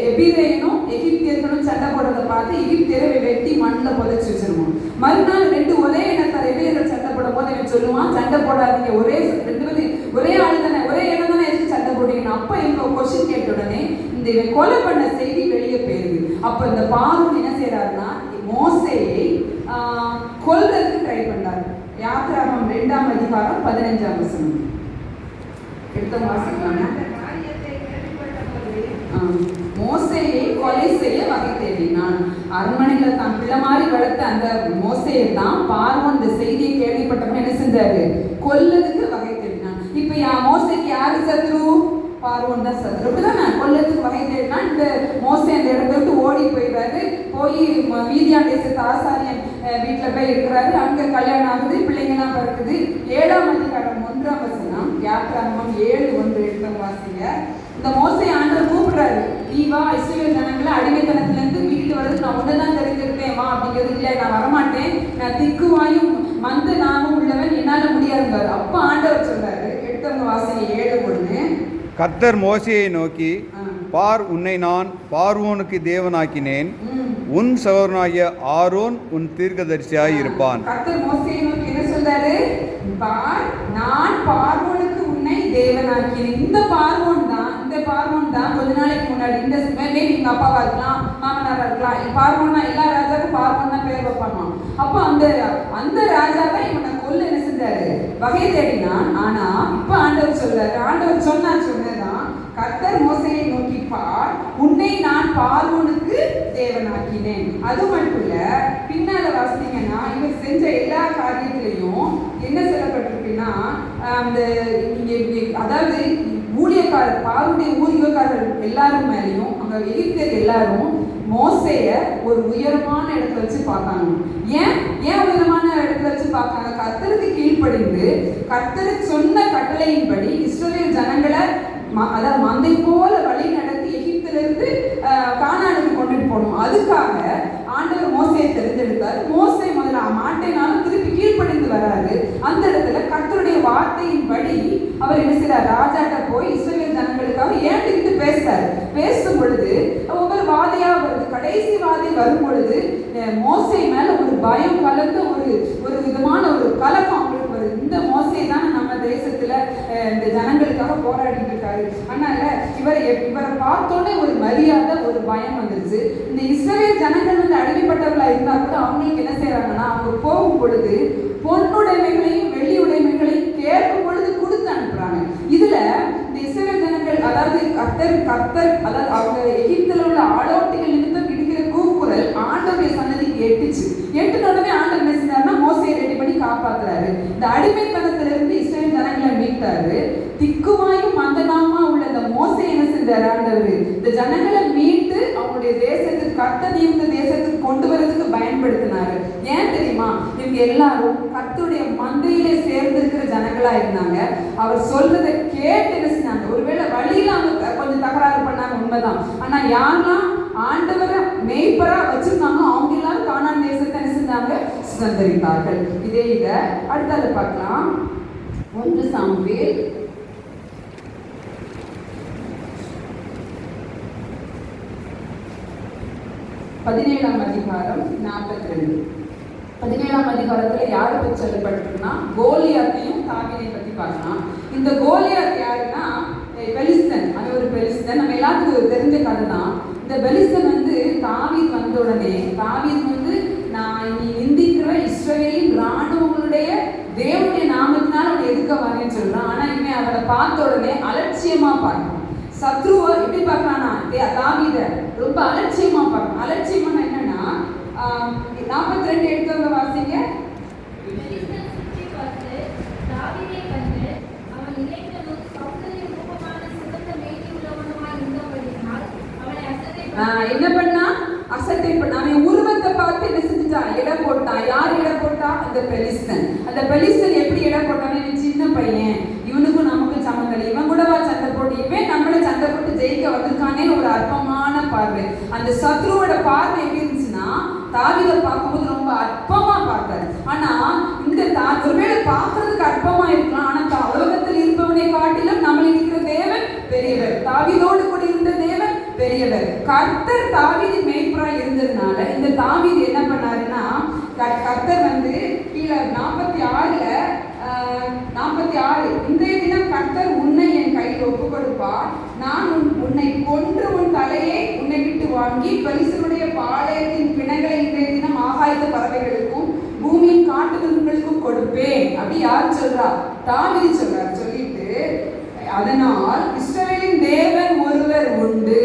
எபிரேயனும் எகிப்தியர்களும் சண்டை போடுறதை பார்த்து எகிப்தியரை வெட்டி மண்ணில் புதைச்சி வச்சிருவோம். மறுநாள் 2 ஒரே இனத்தார் எபிரேயர்கள் சண்டை போடும் போது அவன் சொல்லுவான், சண்டை போடாதீங்க, ஒரே ஆள் தானே, ஒரே இனம் தானே, எதுக்கு சண்டை போடுறீங்க? அப்போ இவங்க கொஸ்டின் கேட்ட உடனே இந்த இவன் கொலை பண்ண செய்தி வெளியே போயிருது. அப்போ இந்த பார்வோன் என்ன செய்யறாருன்னா மோசேயை கொல்றதுக்கு ட்ரை பண்ணாரு. யாத்திராகமம் 2ஆம் அதிகாரம் 15ஆம் வசனம் எடுத்த வாசிக்கலாம். மோசேயை கொலை செய்ய வகை தேடினான். அரண்மனையில தான் பிள்ளை மாதிரி வளர்த்த அந்த மோசையை தான் பார்வோன் இந்த செய்தியை கேள்விப்பட்டவன் என்ன செஞ்சாரு? கொல்லதுக்கு வகை தேடினான். இப்ப மோசைக்கு யாரு சத்ரு? பார்வோன் தான் சத்ரு. அப்படிதானே? கொல்லத்துக்கு வகை தேடினா இந்த மோசை அந்த இடத்த விட்டு ஓடி போயிடுறாரு. போய் மீதியான் தேசத்து ஆசாரியன் வீட்டில் போய் இருக்கிறாரு. அங்கே கல்யாணம் ஆகுது, பிள்ளைங்கெல்லாம் பிறக்குது. 7ஆம் அதிகாரம் 1ஆம் வசனம், யாத்திராகமம் 7:1 எடுத்து வாசிங்க. இந்த மோசை ஆண்டவர் கூப்பிடுறாரு, நீ வா, இஸ்ரவேல் ஜனங்களை அடிமைத்தனத்திலிருந்து மீட்டு வருது, நான் ஒன்றுதான் தெரிஞ்சிருக்கேன் வா அப்படிங்கிறது. இல்லை, நான் வரமாட்டேன், நான் திக்குவாயும் மந்த நாமும் உள்ளவன், என்னால முடியாதுங்கிறாரு. அப்ப ஆண்டவர் சொல்றாரு, எடுத்தவங்க வாசிங்க 7:1. கர்த்தர் மோசேயை நோக்கி, பார், உன்னை நான் பார்வோனுக்கு தேவனாக்கினேன், உன் சகோதரனாகிய ஆரோன் உன் தீர்க்கதரிசியாய் இருப்பான். கர்த்தர் மோசேயை நோக்கி என்ன சொல்றாரு? பார், நான் பார்வோனுக்கு உன்னை தேவனாக்கினேன். இந்த பார்வோன் தான் கொஞ்ச நாளைக்கு முன்னாடி இந்த மேபி எங்க அப்பாவா இருக்கலாம், மாமனாரா இருக்கலாம். பார்வோன்னா எல்லா ராஜாவுக்கும் பார்வோன் தான் பேர் வைப்பாங்க. அப்போ அந்த ராஜா தான் இவனை கொல்ல என்ன செஞ்சாரு? வகை தேடினான். ஆனா இப்ப ஆண்டவர் சொல்றாரு, ஆண்டவர் சொன்னதான் கர்த்தர் மோசேயை நோக்கி, பார், உன்னை நான் பார்வோனுக்கு தேவனாக்கினேன். அது மட்டும் இல்ல, பின்னால வாசித்தீங்கன்னா இவர் செஞ்ச எல்லா காரியத்திலையும் என்ன சொல்லப்பட்டிருக்குன்னா, அந்த அதாவது ஊழியக்காரர், பார்வோனுடைய ஊழியக்காரர் எல்லாரும் மேலேயும் அங்க எகிப்தியர் எல்லாரும் மோசேய ஒரு உயரமான இடத்துல வச்சு பார்த்தாங்க. ஏன் உயரமான இடத்துல வச்சு பார்த்தாங்க? கர்த்தருக்கு கீழ்ப்படிந்து கர்த்தருக்கு சொன்ன கட்டளையின்படி இஸ்ரவேல் ஜனங்களை அதாவது மந்தை போல வழி நடத்தி எகிப்திலிருந்து கானானுக்கு கொண்டுட்டு போகணும். அதுக்காக ஆண்டவர் மோசையை தெரிந்தெடுத்தார். மோசை முதல்ல மாட்டேனாலும் திருப்பி கீழ்ப்படிந்து வராரு. அந்த இடத்துல கர்த்தருடைய வார்த்தையின்படி அவர் என்ன செய்யறார்? ராஜாட்ட போய் இஸ்ரவேல் ஜனங்களுக்காக ஏண்டிக்கிட்டு பேசுறாரு. பேசும் பொழுது ஒவ்வொரு வாதையா வருது. கடைசி வாதை வரும் பொழுது மோசை மேல ஒரு பயம் கலந்த ஒரு விதமான ஒரு கலக்கம் அவங்களுக்கு வருது. இந்த மோசை தான் நம்ம தேசத்துல இந்த ஜனங்களுக்காக போராடிட்டு இருக்காரு. அதனால இவரை பார்த்தோன்னே ஒரு மரியாதை, ஒரு பயம் வந்துருச்சு. இந்த இஸ்ரவேல் ஜனங்கள் வந்து அடிமைப்பட்டவர்களா இருந்தா கூட அவங்களுக்கு என்ன செய்யறாங்கன்னா, அவங்க போகும் பொழுது பொன்னுடைமைகளையும் வெள்ளி உடைமைகளையும் கேட்கும் பொழுது கொடுத்து அனுப்புறாங்க. இதுல இந்த இஸ்ரவேல் ஜனங்கள் அதாவது கர்த்தர் அதாவது அவங்க எகிப்துல உள்ள ஆளோட்டிகள் நிமித்தம் விடுகிற கூக்குரல் ஆண்டவருடைய சன்னதிக்கு எட்டுன உடனே ஆண்டவர் என்ன செஞ்சாருன்னா மோசையை ரெடி பண்ணி காப்பாத்துறாரு. இந்த அடிமைத்தனத்திலிருந்து இஸ்ரவேல் ஜனங்களை மீட்டாரு. திக்குவாயும் மந்தனாமா உள்ள இந்த மோசை என்ன செஞ்சாரு? ஆண்டவர் இந்த ஜனங்களை மீட்டு அவங்களுடைய தேசத்துக்கு, கர்த்தர் இந்த தேசத்துக்கு கொண்டு வரதுக்கு பயன்படுத்தினாரு. ஏன் தெரியுமா? இவங்க எல்லாரும் கர்த்தருடைய மந்தையிலே சேர்ந்து இருக்கிற ஜனங்களா இருந்தாங்க. அவர் சொல்றதை கேட்டு என்ன செஞ்சாங்க? ஒருவேளை வழியில அவங்க கொஞ்சம் தகராறு பண்ணாங்க, உண்மைதான். ஆனா யாரெல்லாம் ஆண்டவரை மேய்ப்பரா வச்சிருந்தாங்க அவங்க எல்லாரும் கானான் தேசத்தை என்ன செஞ்சாங்க? சுதந்திரித்தார்கள். இதை அடுத்தால பார்க்கலாம். 1 சாமுவேல் 17ஆம் அதிகாரம் 42. 17ஆம் அதிகாரத்துல யாரை பற்றி சொல்லப்பட்டிருக்குன்னா கோலியாத்தையும் தாவீதை பத்தி பார்க்கலாம். இந்த கோலியாத் யாருன்னா பெலிஸ்தன். அது ஒரு பெலிஸ்தன், நம்ம எல்லாத்துக்கும் தெரிஞ்ச கதை தான். இந்த பெலிஸ்தன் வந்து தாவீது வந்த உடனே தாவீது வந்து நான் நீ நிந்திக்கிற இஸ்ரவேலின் ராணுவங்களுடைய தேவனுடைய நாமத்தினால அவனை எதுக்க வரேன்னு சொல்றான். ஆனா இவன் அவனை பார்த்த உடனே அலட்சியமா பார்க்கணும். சத்ருவை எப்படி பார்க்கறானா? தாவீதை ரொம்ப வாசிங்க. பெலிஸ்தர் சுற்றி பார்த்து தாவீதைக் கண்டு, அவன் இளைஞனும் சௌந்தரிய ரூபமான சிவந்த மேனி உள்ளவனுமாய் இருந்தபடியினால் அவனை என்ன பண்ணா? அசட்டை பண்ண. அவன் உருவத்தை பார்த்து என்ன செஞ்சுட்டான்? இடம் போட்டான். யார் இடம் போட்டா? அந்த பெலிஸ்தன். அந்த பெலிஸ்தன் எப்படி இடம் போட்டான்? இவன் சின்ன பையன், இவனுக்கும் நமக்கும் சம்மந்தம் இல்லை, இவன் கூடவா சண்டை போட்டு, இவன் நம்மள சண்டை போட்டு ஜெயிக்க வந்திருக்கானே ஒரு அற்பமான பார்வை. அந்த சத்ருவோட பார்வை எப்படி இருந்துச்சுன்னா, தாவீதை பார்க்கும்போது ரொம்ப அற்பமா பார்த்தாரு. ஆனா இந்த ஒருவேளை பார்க்கறதுக்கு அற்பமா இருக்கலாம், ஆனா உலகத்தில் இருப்பவனை காட்டிலும் நம்மள இருக்கிற தேவன் பெரியவர். தாவீதோடு கூட இருந்த தேவன் பெரியவர். கர்த்தர் தாவீது மேய்ப்பராய் இருந்ததுனால இந்த தாவீது என்ன பண்ணாருன்னா, கர்த்தர் வந்து கீழே 46 இன்றைய தினம் கர்த்தர் உன்னை என் கையில் ஒப்பு கொடுப்பார். நான் உன்னை கொன்று உன் தலையை உன்னை விட்டு வாங்கி பெலிஸ்தருடைய பாளையத்தின் பிணங்களை இன்றைய தினம் ஆகாயத்து பறவைகளுக்கும் பூமியின் காட்டு மிருகங்களுக்கும் கொடுப்பேன். அப்படி யார் சொல்றா? தாவீது சொல்றார். சொல்லிட்டு, அதனால் இஸ்ரவேலின் தேவன் ஒருவர் உண்டு.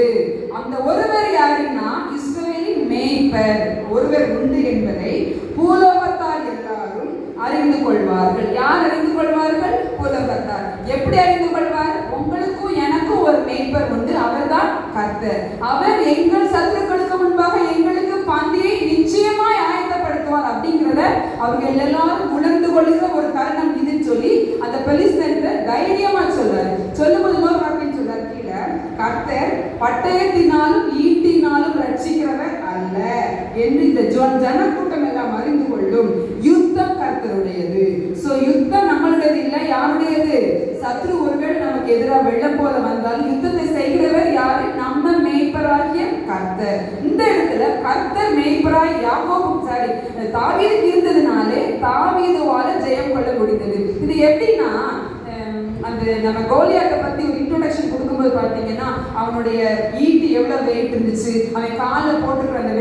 அந்த ஒருவர் யாருன்னா இஸ்ரவேலின் மேய்ப்பர் ஒருவர் உண்டு என்பதை பூலோகத்தார் எல்லாரும் அறிந்து கொள்வார்கள். யார் அறிந்து கொள்வார்கள்? பூலோகத்தார். எப்படி அறிந்து கொள்வார்? உங்களுக்கும் எனக்கும் ஒரு மேய்ப்பர் உண்டு, அவர்தான் கர்த்தர். அவர் எங்கள் சத்துருக்களுக்கு முன்பாக எங்களுக்கு பந்தியை நிச்சயமாய் ஆயத்தப்படுத்துவார் அப்படிங்கிறத அவர்கள் எல்லாரும் உணர்ந்து கொள்கிற ஒரு தருணம் இதுன்னு சொல்லி அந்த பெலிஸ்தனுக்கு தைரியமா சொல்றாரு. சொல்லும்போது அப்படின்னு சொல்றாரு கீழே, கர்த்தர் பட்டயத்தினாலும் ஈட்டினாலும் ரட்சிக்கிறவர் அல்ல என்று இந்த ஜனக்கூட்டம் எல்லாம் அறிந்து கொள்ளும். யுத்தம் கர்த்தருடையது. சோ யுத்தம் நம்மளுடையது இல்லை. யாருடையது? சத்ரு ஒருவேளை நமக்கு எதிராக வெள்ளம் போல வந்தால் யுத்தத்தை செய்கிறவர் யாரு? நம்ம மேய்ப்பராகிய கர்த்தர். இந்த இடத்துல கர்த்தர் மேய்ப்பராய் தாவீதுக்கு இருந்ததுனாலே தாவீதுவால ஜெயம் கொள்ள முடிந்தது. இது எப்படின்னா, அந்த நம்ம கோலியாத்தை பத்தி ஒரு இன்ட்ரோடக்ஷன் கொடுக்கும்போது பார்த்தீங்கன்னா, அவனுடைய ஈட்டி எவ்வளவு வெயிட் இருந்துச்சு, அவன் காலில் போட்டுக்கிற அந்த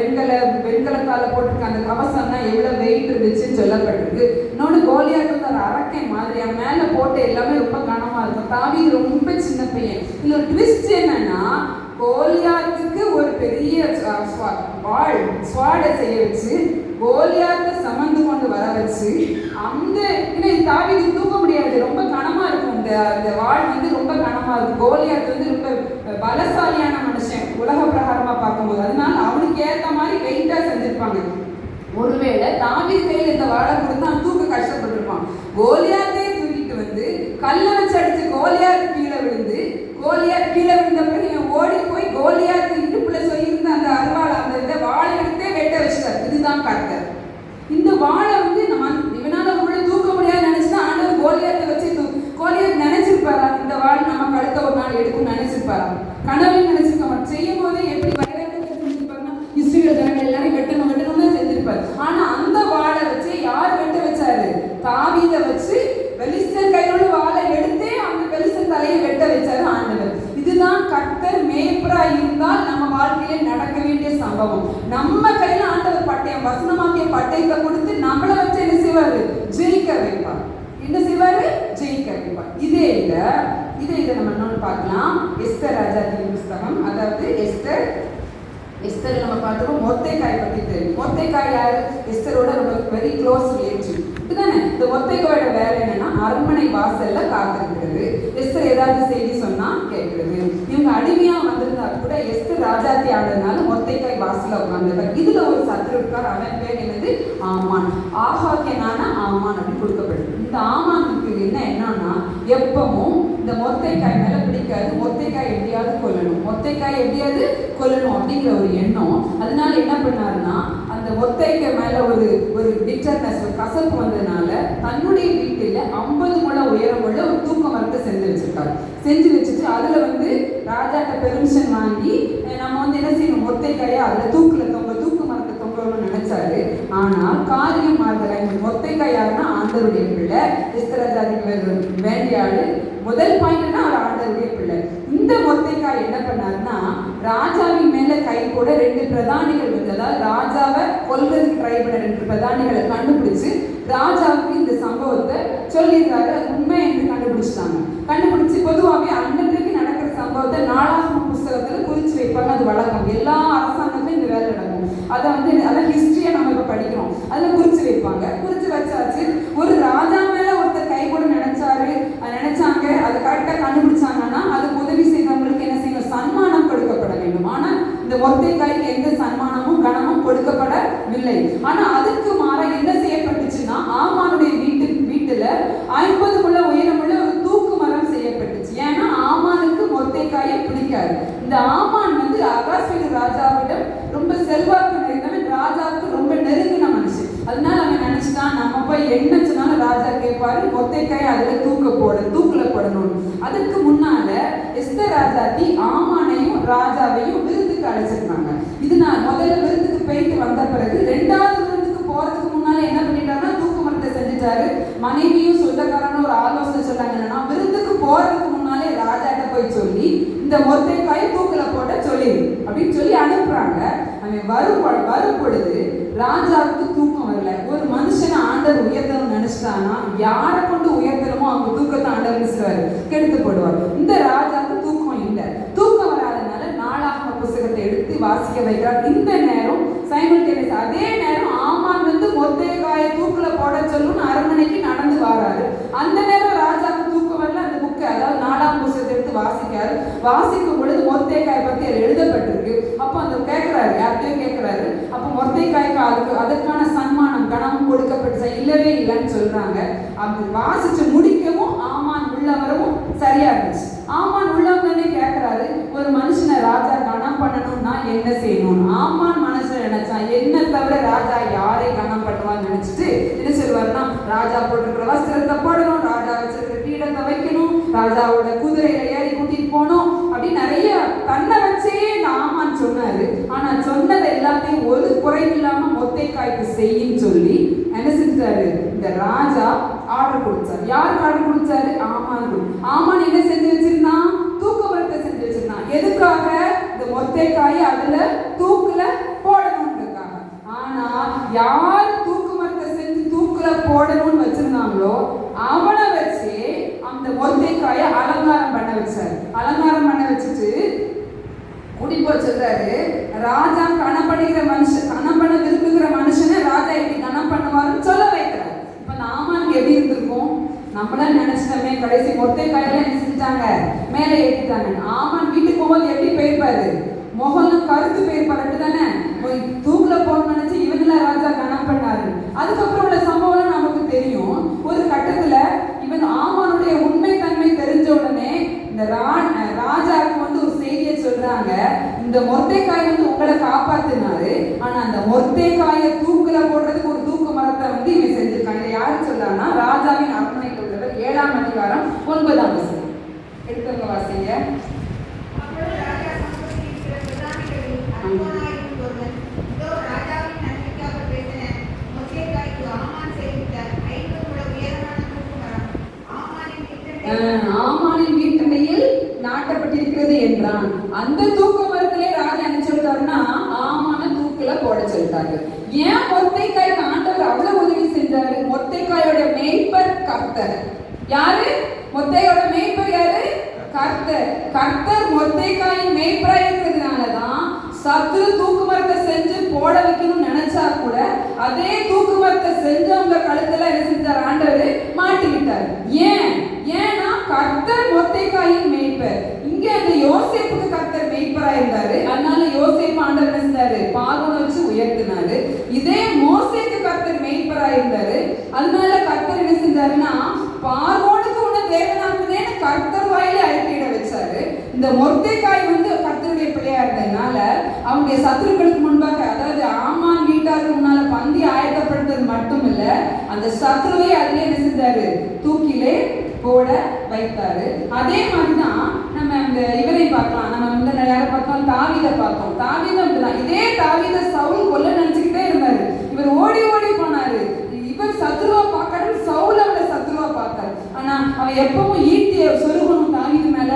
வெண்கலத்தால போட்டிருக்க அந்த கவசம்னா எவ்வளவு வெயிட் இருந்துச்சுன்னு சொல்லப்பட்டிருக்கு. இன்னொன்று, கோலியாத்து வந்து ஒரு அரக்கை மாதிரி, அவன் மேல போட்டு எல்லாமே ரொம்ப கனமா இருக்கும். தாவீது ரொம்ப சின்ன பையன். இதுல ஒரு ட்விஸ்ட் என்னன்னா, கோலியாத்துக்கு ஒரு பெரிய ஸ்வாடை செய்ய வச்சு கோலியாத்தை சமந்து கொண்டு வர வச்சு அந்த தாவீது தூக்க முடியாது, ரொம்ப கனமா இருக்கும். இந்த வாழ் வந்து ரொம்ப கனமா இருக்கும். கோலியாத் வந்து ரொம்ப பலசாலியான மனுஷன் உலக பிரகாரமா பார்க்கும்போது, அதனால அவனுக்கு ஏற்ற மாதிரி வெயிட்டா செஞ்சிருப்பாங்க. ஒருவேளை தாவீது கையில் இந்த வாழை கொடுத்து அவன் தூக்க கஷ்டப்பட்டிருப்பான். கோலியாத்தையே தூக்கிட்டு வந்து கல்லை வச்சு அடிச்சு கோலியாத்து கீழே விழுந்த பிறகு ஓடி போய் கோலியாத்து இடுப்புல சொல்லியிருந்த அந்த அருவாளை அந்த வாழை எடுத்தே வெட்ட வச்சுட்டார். இதுதான் கர்த்தர். இந்த வாழை வந்து இவனால உள்ள தூக்க முடியாது நினைச்சுன்னா ஆண்டவர் கோலியாத்தை வச்சு கோலியாத் நினைச்சிருப்பாரா இந்த வாழ் நமக்கு அடுத்த ஒரு நாள் எடுக்கும் நினைச்சிருப்பாரா? கனவில் நினைச்சிருக்க மாட்டோம். செய்யும் போதே எப்படி வைரத்தை செஞ்சிருப்பாருன்னா இஸ்ரவேல் ஜனங்கள் எல்லாரும் வெட்டணும் தான் செஞ்சிருப்பாரு. ஆனா அந்த வாழை வச்சு யார் வெட்ட வச்சாரு? தாவீதை வச்சு பெலிஸ்தர் கையோட வாழை எடுத்தே அந்த பெலிஸ்தர் தலையை வெட்ட வச்சாரு ஆண்டவர். இதுதான் கர்த்தர் மேய்ப்பராய் இருந்தால் நம்ம வாழ்க்கையில நடக்க வேண்டிய சம்பவம். நம்ம கையில ஆண்டவர் பட்டயம் வசனமாக்கிய பட்டயத்தை கொடுத்து நம்மளை வச்சு என்ன செய்வாரு? ஜெயிக்க வைப்பார். என்ன செய்வாரு? ஜெயிக்க வைப்பார். இதே இதை நம்ம இன்னொன்று பார்க்கலாம். எஸ்தர் ராஜாத்தின் புஸ்தகம், அதாவது எஸ்தர் நம்ம பார்த்துருவோம். மொர்தெகாய் பத்தி தெரியும். மொர்தெகாய் யாரு? எஸ்தரோட ரொம்ப வெரி க்ளோஸ் ரிலேட்டிவ். இதுதானே இந்த மொர்தெகாயோட வேலை என்னன்னா, அரண்மனை வாசல்ல காத்திருக்கிறது, எஸ்தர் ஏதாவது செய்தி சொன்னா கேட்கிறது. இவங்க அடிமையா வந்திருந்தா கூட எஸ்தர் ராஜாத்தி ஆடுறதுனால மொர்தெகாய் வாசல்ல உட்கார்ந்துருக்காரு. இதுல ஒரு சத்ரு இருக்கார். அவன் பேர் என்னது? ஆமான். ஆகாக்கேனான ஆமான் அப்படின்னு கொடுக்கப்படுது. இந்த ஆமானுக்கு என்னன்னா, எப்பவும் இந்த மொர்தெகாய் மேல பிடிக்காது. மொர்தெகாய் எப்படியாவது கொல்லணும் அப்படிங்கிற ஒரு எண்ணம். அதனால என்ன பண்ணாருன்னா, அந்த மொர்தெகாய் மேல ஒரு பிட்டர்னஸ், ஒரு கசப்பு வந்ததுனால தன்னுடைய வீட்டில் 50 முழ உயரம் உள்ள ஒரு தூக்க மரத்தை செஞ்சு வச்சுட்டு அதுல வந்து ராஜாட்ட பெர்மிஷன் வாங்கி நம்ம வந்து என்ன செய்யணும், மொர்தெகாயை அதுல தூக்கு மரத்தை தொங்கணும்னு நினைச்சாரு. ஆனால் காரியம் மாறுதல. இந்த மொர்தெகாய் யாருன்னா ஆண்டவருடைய பிள்ளை. எஸ்தர் ராஜாதிக்கு வேண்டிய ஆளு. முதல் பாயிண்ட்னா அவர் ஆண்டவருடைய பிள்ளை. இந்த மொர்தெகாய் என்ன பண்ணாருன்னா, ராஜாவின் மேல கை கூட 2 பிரதானிகள் வந்து, அதாவது ராஜாவை கொல்றதுக்கு ட்ரை பண்ண 2 பிரதானிகளை கண்டுபிடிச்சு ராஜாவுக்கு இந்த சம்பவத்தை சொல்லிடுறாரு. அது உண்மை என்று கண்டுபிடிச்சு பொதுவாகவே அன்றைக்கு நடக்கிற சம்பவத்தை நாளாகம புஸ்தகத்துல குறிச்சு வைப்பாங்க. அது வழக்கம். எல்லா அரசாங்கத்திலும் இந்த வேலை நடக்கும். அதை வந்து அதான் ஹிஸ்டரியை நம்ம இப்போ படிக்கிறோம். அதில் குறித்து வைப்பாங்க. குறித்து வச்சாச்சு. ஒரு ராஜா மேலே ஒருத்தர் கை கூட நினைச்சாங்க, அதை கரெக்டாக கண்டுபிடிச்சாங்கன்னா அதுக்கு உதவி செய்தவங்களுக்கு என்ன செய்யணும்? சன்மானம் கொடுக்கப்பட வேண்டும். ஆனால் இந்த மொர்தெகாய்க்கு எந்த சன்மானமும் கனமும் கொடுக்கப்படவில்லை. ஆனா அதுக்கு மாறா என்ன செய்யப்பட்டுச்சுன்னா, ஆமானுடைய வீட்டுல 50 முழ உயரமுள்ள ஒரு தூக்கு மரம் செய்யப்பட்டுச்சு. ஏன்னா ஆமானுக்கு மொர்தெகாயை பிடிக்காது. இந்த ஆமான் வந்து அகாஸ்வேரு ராஜாவிடம் ரொம்ப செல்வாக்கு நிறைந்தவன், ராஜாவுக்கு ரொம்ப நெருங்கின மனுஷன். அதனால அவன் நினைச்சுட்டான், நம்ம போய் என்ன சொன்னாலும் ராஜா கேட்பாரு, மொர்தெகாயை அதுல தூக்குல போடணும். அதுக்கு முன்னால எஸ்தர் ராஜாத்தி ஆமானையும் ராஜாவையும் விருந்துக்கு அழைச்சிருக்காங்க. இது நான் முதல்ல விருந்துக்கு போயிட்டு வந்த பிறகு 2வது விருந்துக்கு போறதுக்கு முன்னால என்ன பண்ணிட்டாருன்னா, தூக்கு மரத்தை செஞ்சுட்டாரு. மனைவியும் சொந்தக்காரனும் ஒரு ஆலோசனை சொன்னாங்க, என்னன்னா விருந்துக்கு போறதுக்கு முன்னாலே ராஜாட்ட போய் சொல்லி இந்த மொர்தெகாயை தூக்குல போட்ட சொல்லிடு அப்படின்னு சொல்லி அனுப்புறாங்க. அவன் வரும் பொழுது ராஜாவுக்கு தூக்கம் வரல. ஒரு மனுஷனை ஆண்டவர் உயர்த்தணும்னு நினைச்சிட்டானா, யாரை கொண்டு உயர்த்தணுமோ அவங்க தூக்கத்தை ஆண்டவர் கெடுத்து போடுவார். இந்த ராஜாவுக்கு தூக்கம் இல்லை. தூக்கம் வராதனால நாளாகம புத்தகத்தை எடுத்து வாசிக்க வைக்கிறார். இந்த நேரம் சைமல்டேனியஸ் அதே நேரம் ஆமான் வந்து மொர்தெகாயை தூக்குல போட சொல்லுன்னு அரண்மனைக்கு நடந்து வராரு. அந்த நேரம் ராஜாவுக்கு தூக்கம் வரல. அந்த புக்கை, அதாவது 4ஆம் புத்தகத்தை எடுத்து வாசிக்காரு. வாசிக்கும் பொழுது மொர்தெகாயை பத்தி அது எழுதப்பட்டிருக்கு. அப்போ அந்த கேட்கிறாரு, யார்கிட்டயும் கேட்கிறாரு. அப்போ மொர்தெகாய்க்கு அதற்கான சன்மானம் கனமும் கொடுக்கப்பட்டு இல்லவே இல்லைன்னு சொல்றாங்க. அப்படி வாசிச்சு முடிக்கவும் ஆமான் உள்ளவரவும் சரியா இருந்துச்சு. ஆமான் உள்ளவங்கன்னே கேட்கிறாரு, ஒரு மனுஷனை ராஜா கனம் பண்ணணும்னா என்ன செய்யணும்? ஆமான் மனசுல நினைச்சான், என்ன தவிர ராஜா யாரை கனம் பண்ணுவான்னு நினைச்சிட்டு என்ன சொல்லுவாருன்னா, ராஜா போட்டிருக்கிற வஸ்திரத்தை போடணும், ராஜா வச்சிருக்கிற பீடத்தை வைக்கணும், ராஜாவோட குதிரையில ஏறி கூட்டிட்டு போகணும், அப்படி நிறைய தன்னை வச்சே ஆமான் சொன்னாரு. ஆனா சொன்னது எல்லாத்தையும் ஒரு குறைவில்லாம மொர்தெகாய்க்கு செய்யின்னு சொல்லி என்ன செஞ்சாரு? இந்த ராஜா ஆர்டர் கொடுத்தாரு. யாருக்கு ஆர்டர் கொடுத்தாரு? ஆமான். ஆமான் என்ன செஞ்சு வச்சிருந்தான்? தூக்கு மரத்தை செஞ்சு வச்சிருந்தான். எதுக்காக? இந்த மொர்தெகாயை அதுல தூக்குல போடணும்ன்றதுக்காக. ஆனா யார் தூக்கு மரத்தை செஞ்சு தூக்குல போடணும்னு வச்சிருந்தாங்களோ அவனை வச்சு அந்த மொர்தெகாயை அலங்காரம் பண்ண வச்சாரு. அலங்காரம் பண்ண வச்சுட்டு குடிப்போ சொல்றாரு, ராஜா கனம் பண்ண விரும்புகிற மனுஷனை ராஜா எப்படி கனம் பண்ணுவாருன்னு சொல்ல வைக்கிறார். இப்ப ஆமானுக்கு எப்படி இருந்திருக்கும்? நம்மள நினைச்சிட்டோமே, கடைசி மொர்தெகாயில என்ன செஞ்சாங்க? மேலே ஏற்றிட்டாங்க. ஆமான் வீட்டுக்கு போகும்போது எப்படி போயிருப்பாரு? முகம் கருத்து போயிருப்பாரு தானே. தூக்குல போகணும்னு நினைச்சு இவங்கள ராஜா கனம் பண்ணாரு. அதுக்கப்புறம் உள்ள சம்பவம் நமக்கு தெரியும். ஒரு கட்டத்துல இவன் ஆமானுடைய உண்மை தன்மை தெரிஞ்ச உடனே இந்த ராஜாவுக்கு வந்து ஒரு செய்தியை சொல்றாங்க, இந்த மொர்தெகாய் வந்து உங்களை காப்பாத்தினாரு, ஆனா அந்த மொர்தெகாயை தூக்குல போடுறதுக்கு ஒரு தூக்கு மரத்தை வந்து இவன் செஞ்சிருக்காங்க. இதை யாரு சொல்றாங்கன்னா, ராஜாவின் அரண்மனையில் உள்ளவர் 7ஆம் அதிகாரம் 9ஆம் வசனம். எடுத்தவங்க வாசிங்க. ஆமானின் வீட்டண்டையில் நாட்டப்பட்டிருக்கிறது என்றான். அந்த தூக்கு மரத்திலே ராஜா என்ன சொல்லிட்டாருன்னா, ஆமான தூக்குல போட சொல்லிட்டாரு. ஏன் மொர்தெகாய்க்கு ஆண்டவர் அவ்வளவு உதவி செஞ்சாரு? மொர்தெகாயோட மேய்ப்பர் கர்த்தர். யாரு? மொர்தெகாயோட மேய்ப்பர் யாரு? கர்த்தர். கர்த்தர் மொர்தெகாயின் மேய்ப்பரா இருக்கிறதுனாலதான் சத்ரு தூக்கு மரத்தை செஞ்சு போட வைக்கணும்னு நினைச்சா கூட அதே தூக்கு மரத்தை செஞ்சவங்க கழுத்துல என்ன செஞ்சார்? ஆண்டவர் மாட்டி விட்டார். ஏன்னா கர்த்தர் மொர்தெகாயின் மேய்ப்பர். இங்க அந்த யோசேப்புக்கு கர்த்தர் மேய்ப்பரா இருந்தாரு. அதனால யோசேப்பு ஆண்டவர் என்ன செஞ்சாரு? பார்வோனை வச்சு உயர்த்தினாரு. இதே மோசேக்கு கர்த்தர் மேய்ப்பரா இருந்தாரு. அதனால கர்த்தர் என்ன செஞ்சாருன்னா, பார்வோனுக்கு உன்னை தேவனாக்குனேன்னு கர்த்தர் வாயில அறிக்கையிட வச்சாரு. இந்த மொர்தெகாய் வந்து கர்த்தருடைய பிள்ளையா இருந்ததுனால அவங்களுடைய சத்துருக்களுக்கு முன்பாக, அதாவது ஆமான் வீட்டாருக்கு முன்னால பந்தி ஆயத்தப்படுத்துறது மட்டும் இல்ல, அந்த சத்துருவை அதுல என்ன செஞ்சாரு? தூக்கிலே போட வைத்தாரு. அதே மாதிரிதான் நம்ம இந்த இவரை பார்க்கலாம். நம்ம வந்து யாரை பார்த்தோம்? தாவீதை பார்த்தோம். தாவீது அப்படிதான். இதே தாவீதை சவுல் கொல்ல நினைச்சுக்கிட்டே இருந்தாரு. இவர் ஓடி ஓடி போனாரு. இவர் சத்ருவா பார்க்கறது, சவுல் அவளை சத்ருவா பார்த்தாரு. ஆனா அவன் எப்பவும் ஈட்டிய சொருகணும் தாவீது மேல,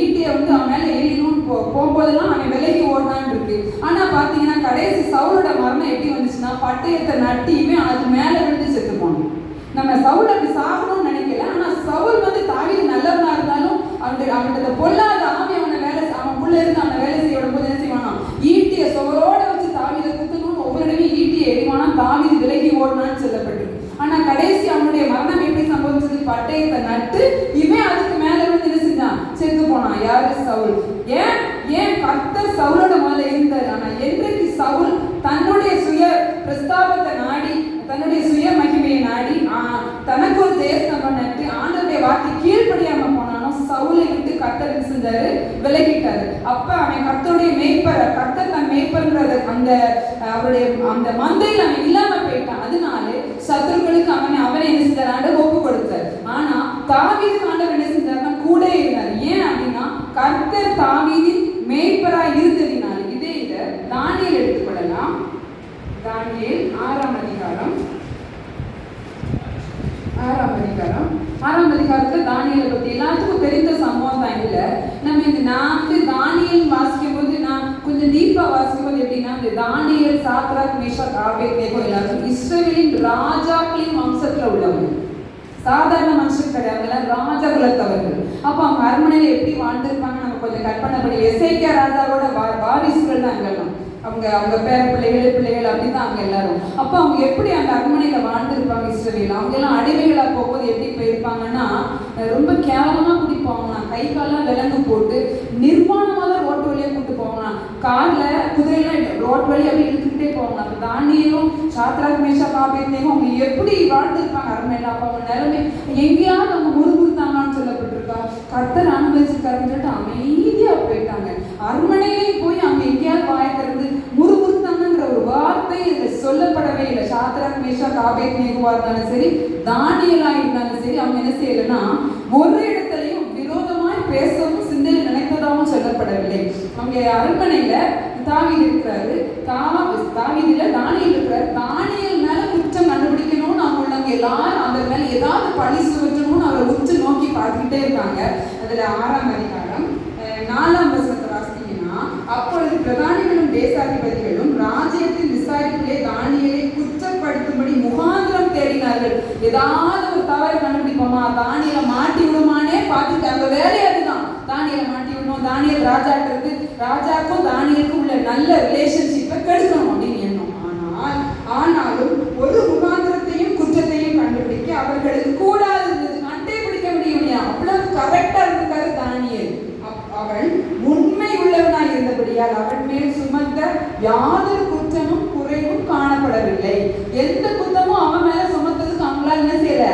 ஈட்டிய வந்து அவன் மேல எரியணும்னு போகும்போதெல்லாம் அவன் விலகி ஓடினான்னு இருக்கு. ஆனா பாத்தீங்கன்னா கடைசி சவுலோட மரணம் எப்படி வந்துச்சுன்னா, பட்டயத்தை நட்டியுமே அது மேல விழுந்து செத்து போனோம். நம்ம சவுல் அப்படி சாகணும்னு நினைக்கல. ஆனா சவுல் வந்து தாவீது நல்லவனா இருந்தாலும் அவன்கிட்ட பொல்லாத ஆவி அவனை அவனுக்குள்ள இருந்து அவனை வேலை செய்ய விடும் போது என்ன செய்வானா, ஈட்டிய சுவரோட வச்சு தாவீதை தாவீது விலகி ஓடினான்னு சொல்லப்பட்டிருக்கு. ஆனா கடைசி அவனுடைய மரணம் எப்படி சம்பவிச்சது? பட்டயத்தை நட்டு இவன் அதுக்கு மேல இருந்து என்ன செஞ்சான்? செத்து போனான். யாரு? சவுல். ஏன் கர்த்தர் சவுலோட மேல இருந்தார். ஆனா என்றைக்கு சவுல் தன்னுடைய சுய பிரஸ்தாபத்தை நாடி, தன்னுடைய சுய மகிமையை நாடி, தனக்கு ஒரு தேசம் நட்டு ஆண்டவருடைய வார்த்தை கீழ்ப்படியாம போனானோ, சவுலை விட்டு கர்த்தர் என்ன செஞ்சாரு? விலகிட்டாரு. அப்ப அவன் கர்த்தருடைய மேய்ப்பர், கர்த்தர் தன் மேய்ப்பர்ன்றத அந்த அவருடைய அந்த மந்தையில் அவன் இல்லாம போயிட்டான். அதனால சத்துருக்களுக்கு அவனை என்ன செஞ்சார்? ஆண்டவர் ஒப்பு கொடுத்தார். ஆனா தாவீதுக்கு ஆண்டவர் என்ன செஞ்சாருன்னா கூட இருந்தார். ஏன் அப்படின்னா கர்த்தர் தாவீதின் மேய்ப்பராய் இருந்ததினால. இதை தானியேல் எடுத்துக்கொள்ளலாம். தானியேல் 6ஆம் அதிகாரம் 6ஆம் அதிகாரத்துல தானியேலை பத்தி எல்லாத்துக்கும் தெரிந்த சம்பவம் தான். இல்ல நான் தானியேல் வாசிக்கும் போது நான் கொஞ்சம் டீப்பா வாசிக்கும் போது எப்படின்னா, இந்த தானியேல், சாத்ராக், மேஷாக், ஆபேத்நேகோ எல்லாரும் இஸ்ரவேலின் ராஜாக்களின் வம்சத்துல உள்ளவங்க. சாதாரண மனுஷன் கிடையாது, ராஜா குலத்தவர்கள். அப்ப அவங்க அரண்மனையில எப்படி வாழ்ந்திருப்பாங்க நம்ம கொஞ்சம் கற்பனை பண்ணி. எசேக்கியா ராஜாவோட வாரிசுகள் தான் அங்கெல்லாம். அவங்க பேர பிள்ளைகள் அப்படிதான் அவங்க எல்லாரும். அப்ப அவங்க எப்படி அந்த அரண்மனையில வாழ்ந்திருப்பாங்க இஸ்ரவேல்? அவங்க எல்லாம் அடிமைகளா போகும்போது எப்படி போயிருப்பாங்கன்னா, ரொம்ப கேவலமா குடிப்பாங்களாம், கை காலெல்லாம் விலங்கு போட்டு நிர்வாணமா தான் ரோட்டு வழியா கூட்டு போவாங்களாம். கார்ல குதிரையெல்லாம் ரோட்டு வழி அப்படி இழுத்துக்கிட்டே போவாங்க. அப்ப தானியேலும் சாத்ராக், மேஷாக், ஆபேத்நேகோ அவங்க எப்படி வாழ்ந்திருப்பாங்க அரண்மனையில? அப்ப அவங்க நிலைமை எங்கேயாவது அவங்க முறுமுறுத்தாங்கன்னு சொல்லப்பட்டிருக்கா. கர்த்தர் அனுமதிச்சிருக்காருன்னு சொல்லிட்டு அமைதியா போயிட்டாங்க. அரண்மனையிலே போய் அவங்க எங்கேயாவது வாயை திறந்து முறுமுறுத்தாங்கிற ஒரு வார்த்தை சொல்லப்படவே இல்லை. சாத்ராக், மேஷாக், ஆபேத்நேகோவா இருந்தாலும் சரி, தானியேலா இருந்தாலும் சரி, அவங்க என்ன செய்யலைன்னா ஒரு இடத்துலையும் விரோதமாய் பேசவும் சிந்தையில் நினைத்ததாகவும் சொல்லப்படவில்லை. அவங்க அரண்மனையில தாவீது இருக்கிறாரு, தாவீதுல தானியேல் இருக்கிறாரு. தானியேல் மேல குற்றம் கண்டுபிடிக்கணும்னு அவங்க உள்ளவங்க எல்லாரும் அவர் மேல ஏதாவது பழி சுமற்றணும்னு அவரை உற்று நோக்கி பார்த்துக்கிட்டே இருக்காங்க. அதுல 6ஆம் அதிகாரம் 4ஆம் வசனத்தை வாசித்தீங்கன்னா, அப்பொழுது பிரதானிகளும் தேசாதிபதிகளும் ராஜ்யத்தின் விசாரிப்பிலே தானியேலை குற்றப்படுத்தும்படி முகாந்திரம் தேடினார்கள். ஏதாவது ஒரு தவறு கண்டுபிடிப்போமா, தானியேலை மாட்டி விடுமானே பார்த்துட்டு அவங்க வேலையை அதுதான். தானியேலை மாட்டி விடணும், தானியேல் ராஜாக்கிறது, ராஜாக்கும் தானியேலுக்கும் உள்ள நல்ல ரிலேஷன்ஷிப்பை கெடுக்கணும் அப்படின்னு எண்ணம். ஆனாலும் ஒரு முகாந்திரத்தையும் குற்றத்தையும் கண்டுபிடிக்க அவர்களுக்கு கூடாது இருந்தது. கண்டே பிடிக்க முடியும். அவ்வளவு கரெக்டா இருந்திருக்காரு தானியேல். அவன் உண்மை உள்ளவனாய் இருந்தபடியால் அவன் மேல் சுமத்த யாதொரு குற்றமும் குறைவும் காணப்படவில்லை. எந்த குற்றமும் அவன் மேல சுமத்ததுக்கு அவங்களால என்ன செய்யல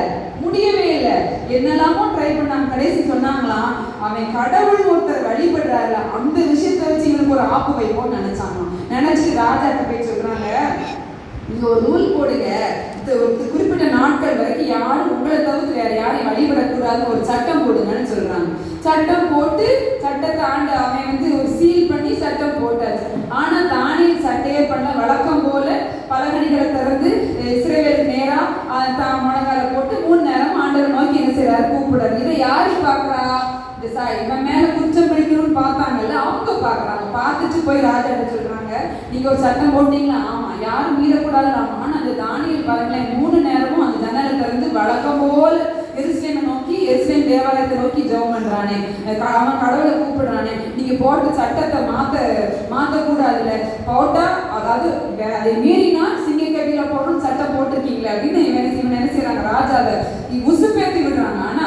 முடியவே இல்லை. என்னெல்லாமோ ட்ரை பண்ணாங்க. கடைசி சொன்னாங்களாம், அவன் கடவுள் ஒருத்தர் வழிபடுறாரு, அந்த விஷயத்தை வச்சு இவனுக்கு ஒரு ஆப்பு வைப்போம்னு நினைச்சாங்க. நினைச்சிட்டு ராஜாட்ட போய் சொல்றாங்க, நீங்க ஒரு ரூல் போடுங்க, குறிப்பிட்ட நாட்கள் வரைக்கும் யாரும் உங்களை தவிர்த்து வேற யாரையும் வழிபடக்கூடாதுன்னு ஒரு சட்டம் போடுங்கன்னு சொல்றாங்க. சட்டம் போட்டு சட்டத்தை அவன் ஒரு சீல் பண்ணி சட்டம் போட்டாச்சு. ஆனா தானியேல் சட்டையே பண்ண வழக்கம் போல பலகணிகளை திறந்து இஸ்ரவேலுக்கு நேரா முழங்கால போட்டு 3 நேரம் ஆண்டவர் நோக்கி என்ன செய்யறாரு? கூப்பிடுறாரு. இதை யாரு பாக்குறா? இவன் மேல குற்றம் பிடிக்கணும்னு பார்த்தாங்கல்ல, அவங்க பாக்குறாங்க. பார்த்துட்டு போய் ராஜா சொல்றாங்க, நீங்க ஒரு சட்டம் போட்டீங்களா? ஆமா. யாரும் மீறக்கூடாது. ஆனா அந்த தானியேல் பாருங்களேன், 3 நேரமும் அந்த ஜன்னலை திறந்து வழக்கம் போல எருசலேமை நோக்கி, எருசலேம் தேவாலயத்தை நோக்கி ஜெபம் பண்றானே, அவன் கடவுளை கூப்பிடுறானே. நீங்க போட்ட சட்டத்தை மாத்த கூடாதுல்ல, போட்டா அதாவது அதை மீறினா சிங்க கவியில போடணும் சட்டம் போட்டிருக்கீங்களே அப்படின்னு இவன் என்ன செய்யறாங்க? ராஜாவை உசுப்பேத்தி விடுறாங்க. ஆனா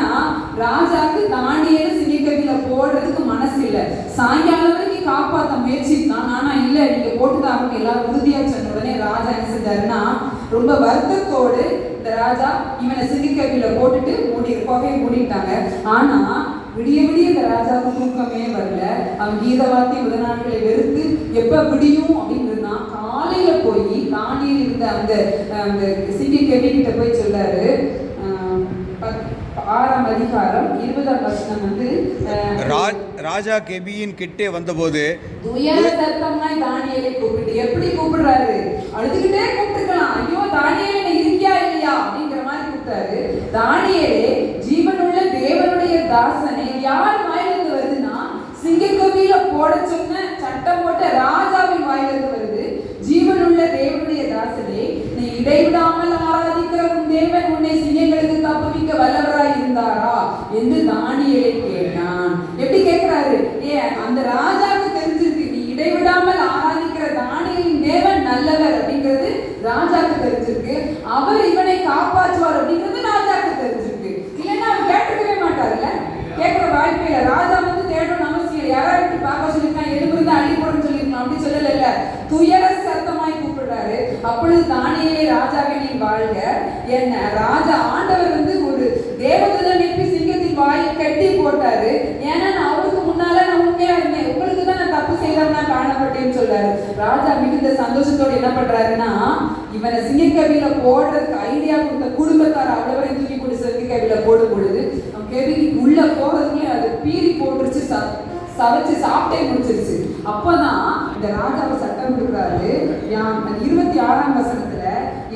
ராஜாக்கு தானியேலை சிங்க கவியில போடுறதுக்கு மனசு இல்லை. சாயங்காலம் வரைக்கும் காப்பாற்ற முயற்சித்தான். ஆனா இல்ல, நீங்க போட்டுதான் எல்லாரும் உறுதியா சொன்ன உடனே ராஜா என்ன செஞ்சாருன்னா, ரொம்ப வருத்தத்தோடு இந்த ராஜா இவனை சிந்திக்கவில போட்டுட்டு மூடிட்டாங்க. ஆனா விடிய இந்த ராஜாவுக்கு தூக்கமே வரல. அவன் கீதவாத்தி முதநாட்களை வெறுத்து எப்ப விடியும் அப்படின்னு இருந்தான். காலையில போய் தானியேல் இருந்த அந்த சிங்கக்கவி கிட்ட போய் சொல்றாரு. 6ஆம் அதிகாரம் 20ஆம் வசனம் ராஜா கெபியின் கிட்டே வந்தபோது துயர சத்தமாய் தானியேலை கூப்பிட்டு, எப்படி கூப்பிடுறாரு? அழுதுகிட்டே கூப்பிட்டுக்கலாம். ஐயோ தானியேலே இருக்கியா இல்லையா அப்படிங்கிற மாதிரி கூப்பிட்டாரு. தானியேலே, ஜீவனுள்ள தேவனுடைய தாசனே, யார் வாயிலிருந்து வருதுன்னா சிங்கக்கவியில போட சொன்ன சட்டம் போட்ட ராஜாவின் வாயிலிருந்து வருது. ஜீவனுள்ள தேவனுடைய தாசனே, நீ இடைவிடாமல் ஆராதிக்கிற உன் தேவன் உன்னை சிங்கங்களுக்கு தப்புவிக்க வல்லவராய் இருந்தாரா என்று தானியேலை கேட்டான். எப்படி கேட்கிறாரு? அந்த ராஜாவுக்கு தெரிஞ்சிருக்கு, நீ இடைவிடாமல் ஆராதிக்கிற தானியேலின் தேவன் நல்லவர் அப்படிங்கிறது ராஜாக்கு தெரிஞ்சிருக்கு. அவர் இவனை காப்பாற்றுவார் அப்படிங்கிறது ராஜாக்கு தெரிஞ்சிருக்கு. இல்லைன்னா அவர் கேட்டுக்கவே மாட்டார்ல, கேட்கிற வாய்ப்பே இல்லை. ராஜா வந்து தேடணும் அவசியம் இல்லை. யாராவது பார்க்க சொல்லியிருக்கான், எழுபது அள்ளி போடணும்னு சொல்லியிருக்கான், அப்படி சொல்லல. துயர சத்தமாய் கூப்பிடுறாரு. அப்பொழுது தானியேலே ராஜாவே நீ வாழ்க. என்ன ராஜா ஆண்டவர் வந்து ஒரு தேவதூதனை அனுப்பி சிங்கத்தின் வாயை கட்டி போட்டாரு. ஏன்னா நான் அவருக்கு முன்னால நான் உண்மையா இருந்தேன், உங்களுக்கு தான் நான் தப்பு செய்தவனா காணப்பட்டேன்னு சொல்றாரு. ராஜா மிகுந்த சந்தோஷத்தோடு என்ன பண்றாருன்னா, இவனை சிங்கக்கவியில போடுறதுக்கு ஐடியா கொடுத்த குடும்பத்தார் அவ்வளவரையும் தூக்கி கொண்டு சிங்கக்கவியில போடும் பொழுது கெவி உள்ள போகிறதுக்குள்ளே அது பீறி போட்டுருச்சு, சவைச்சு சாப்பிட்டே முடிச்சிருச்சு. அப்பதான் இந்த ராஜாவை சட்டம் கொடுக்குறாரு. 26ஆம் வசனத்துல,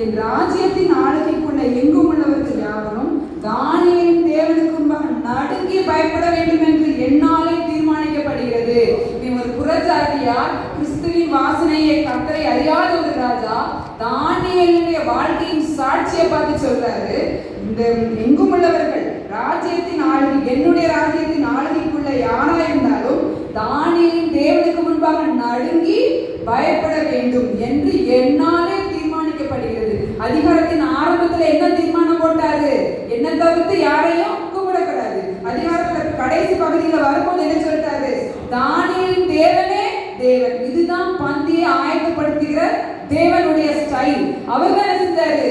என் ராஜ்யத்தின் ஆளுகைக்குள்ள எங்கும் உள்ளவர்கள் யாவரும் தானியேலின் தேவனுக்கு முன்பாக நடுங்கி பயப்பட வேண்டும் என்று என்னாலே தீர்மானிக்கப்படுகிறது. இவன் ஒரு புறஜாதியார், கிறிஸ்துவின் வாசனையை கர்த்தரை அறியாத ஒரு ராஜா தானியேலுடைய வாழ்க்கையின் சாட்சியை பார்த்து சொல்றாரு. இந்த எங்கும் உள்ளவர்கள் ராஜ்யத்தின் ஆளுகை, என்னுடைய ராஜ்யத்தின் ஆளுகைக்குள்ள யாரா இருந்தாலும் தானியேலின் தேவனுக்கு முன்பாக நடுங்கி பயப்பட வேண்டும் என்று என்னாலே தீர்மானிக்கப்படுகிறது. அதிகாரத்தின் ஆரம்பத்துல என்ன தீர்மானம் போட்டாரு? என்ன தவிர்த்து யாரையும் கூப்பிடக்கூடாது. அதிகாரத்துல கடைசி பகுதியில் வரும்போது என்ன சொல்லிட்டாரு? தானியேலின் தேவனே தேவன். இதுதான் பந்தியை ஆயத்தப்படுத்துகிற தேவனுடைய ஸ்டைல். அவர் தான் செஞ்சாரு,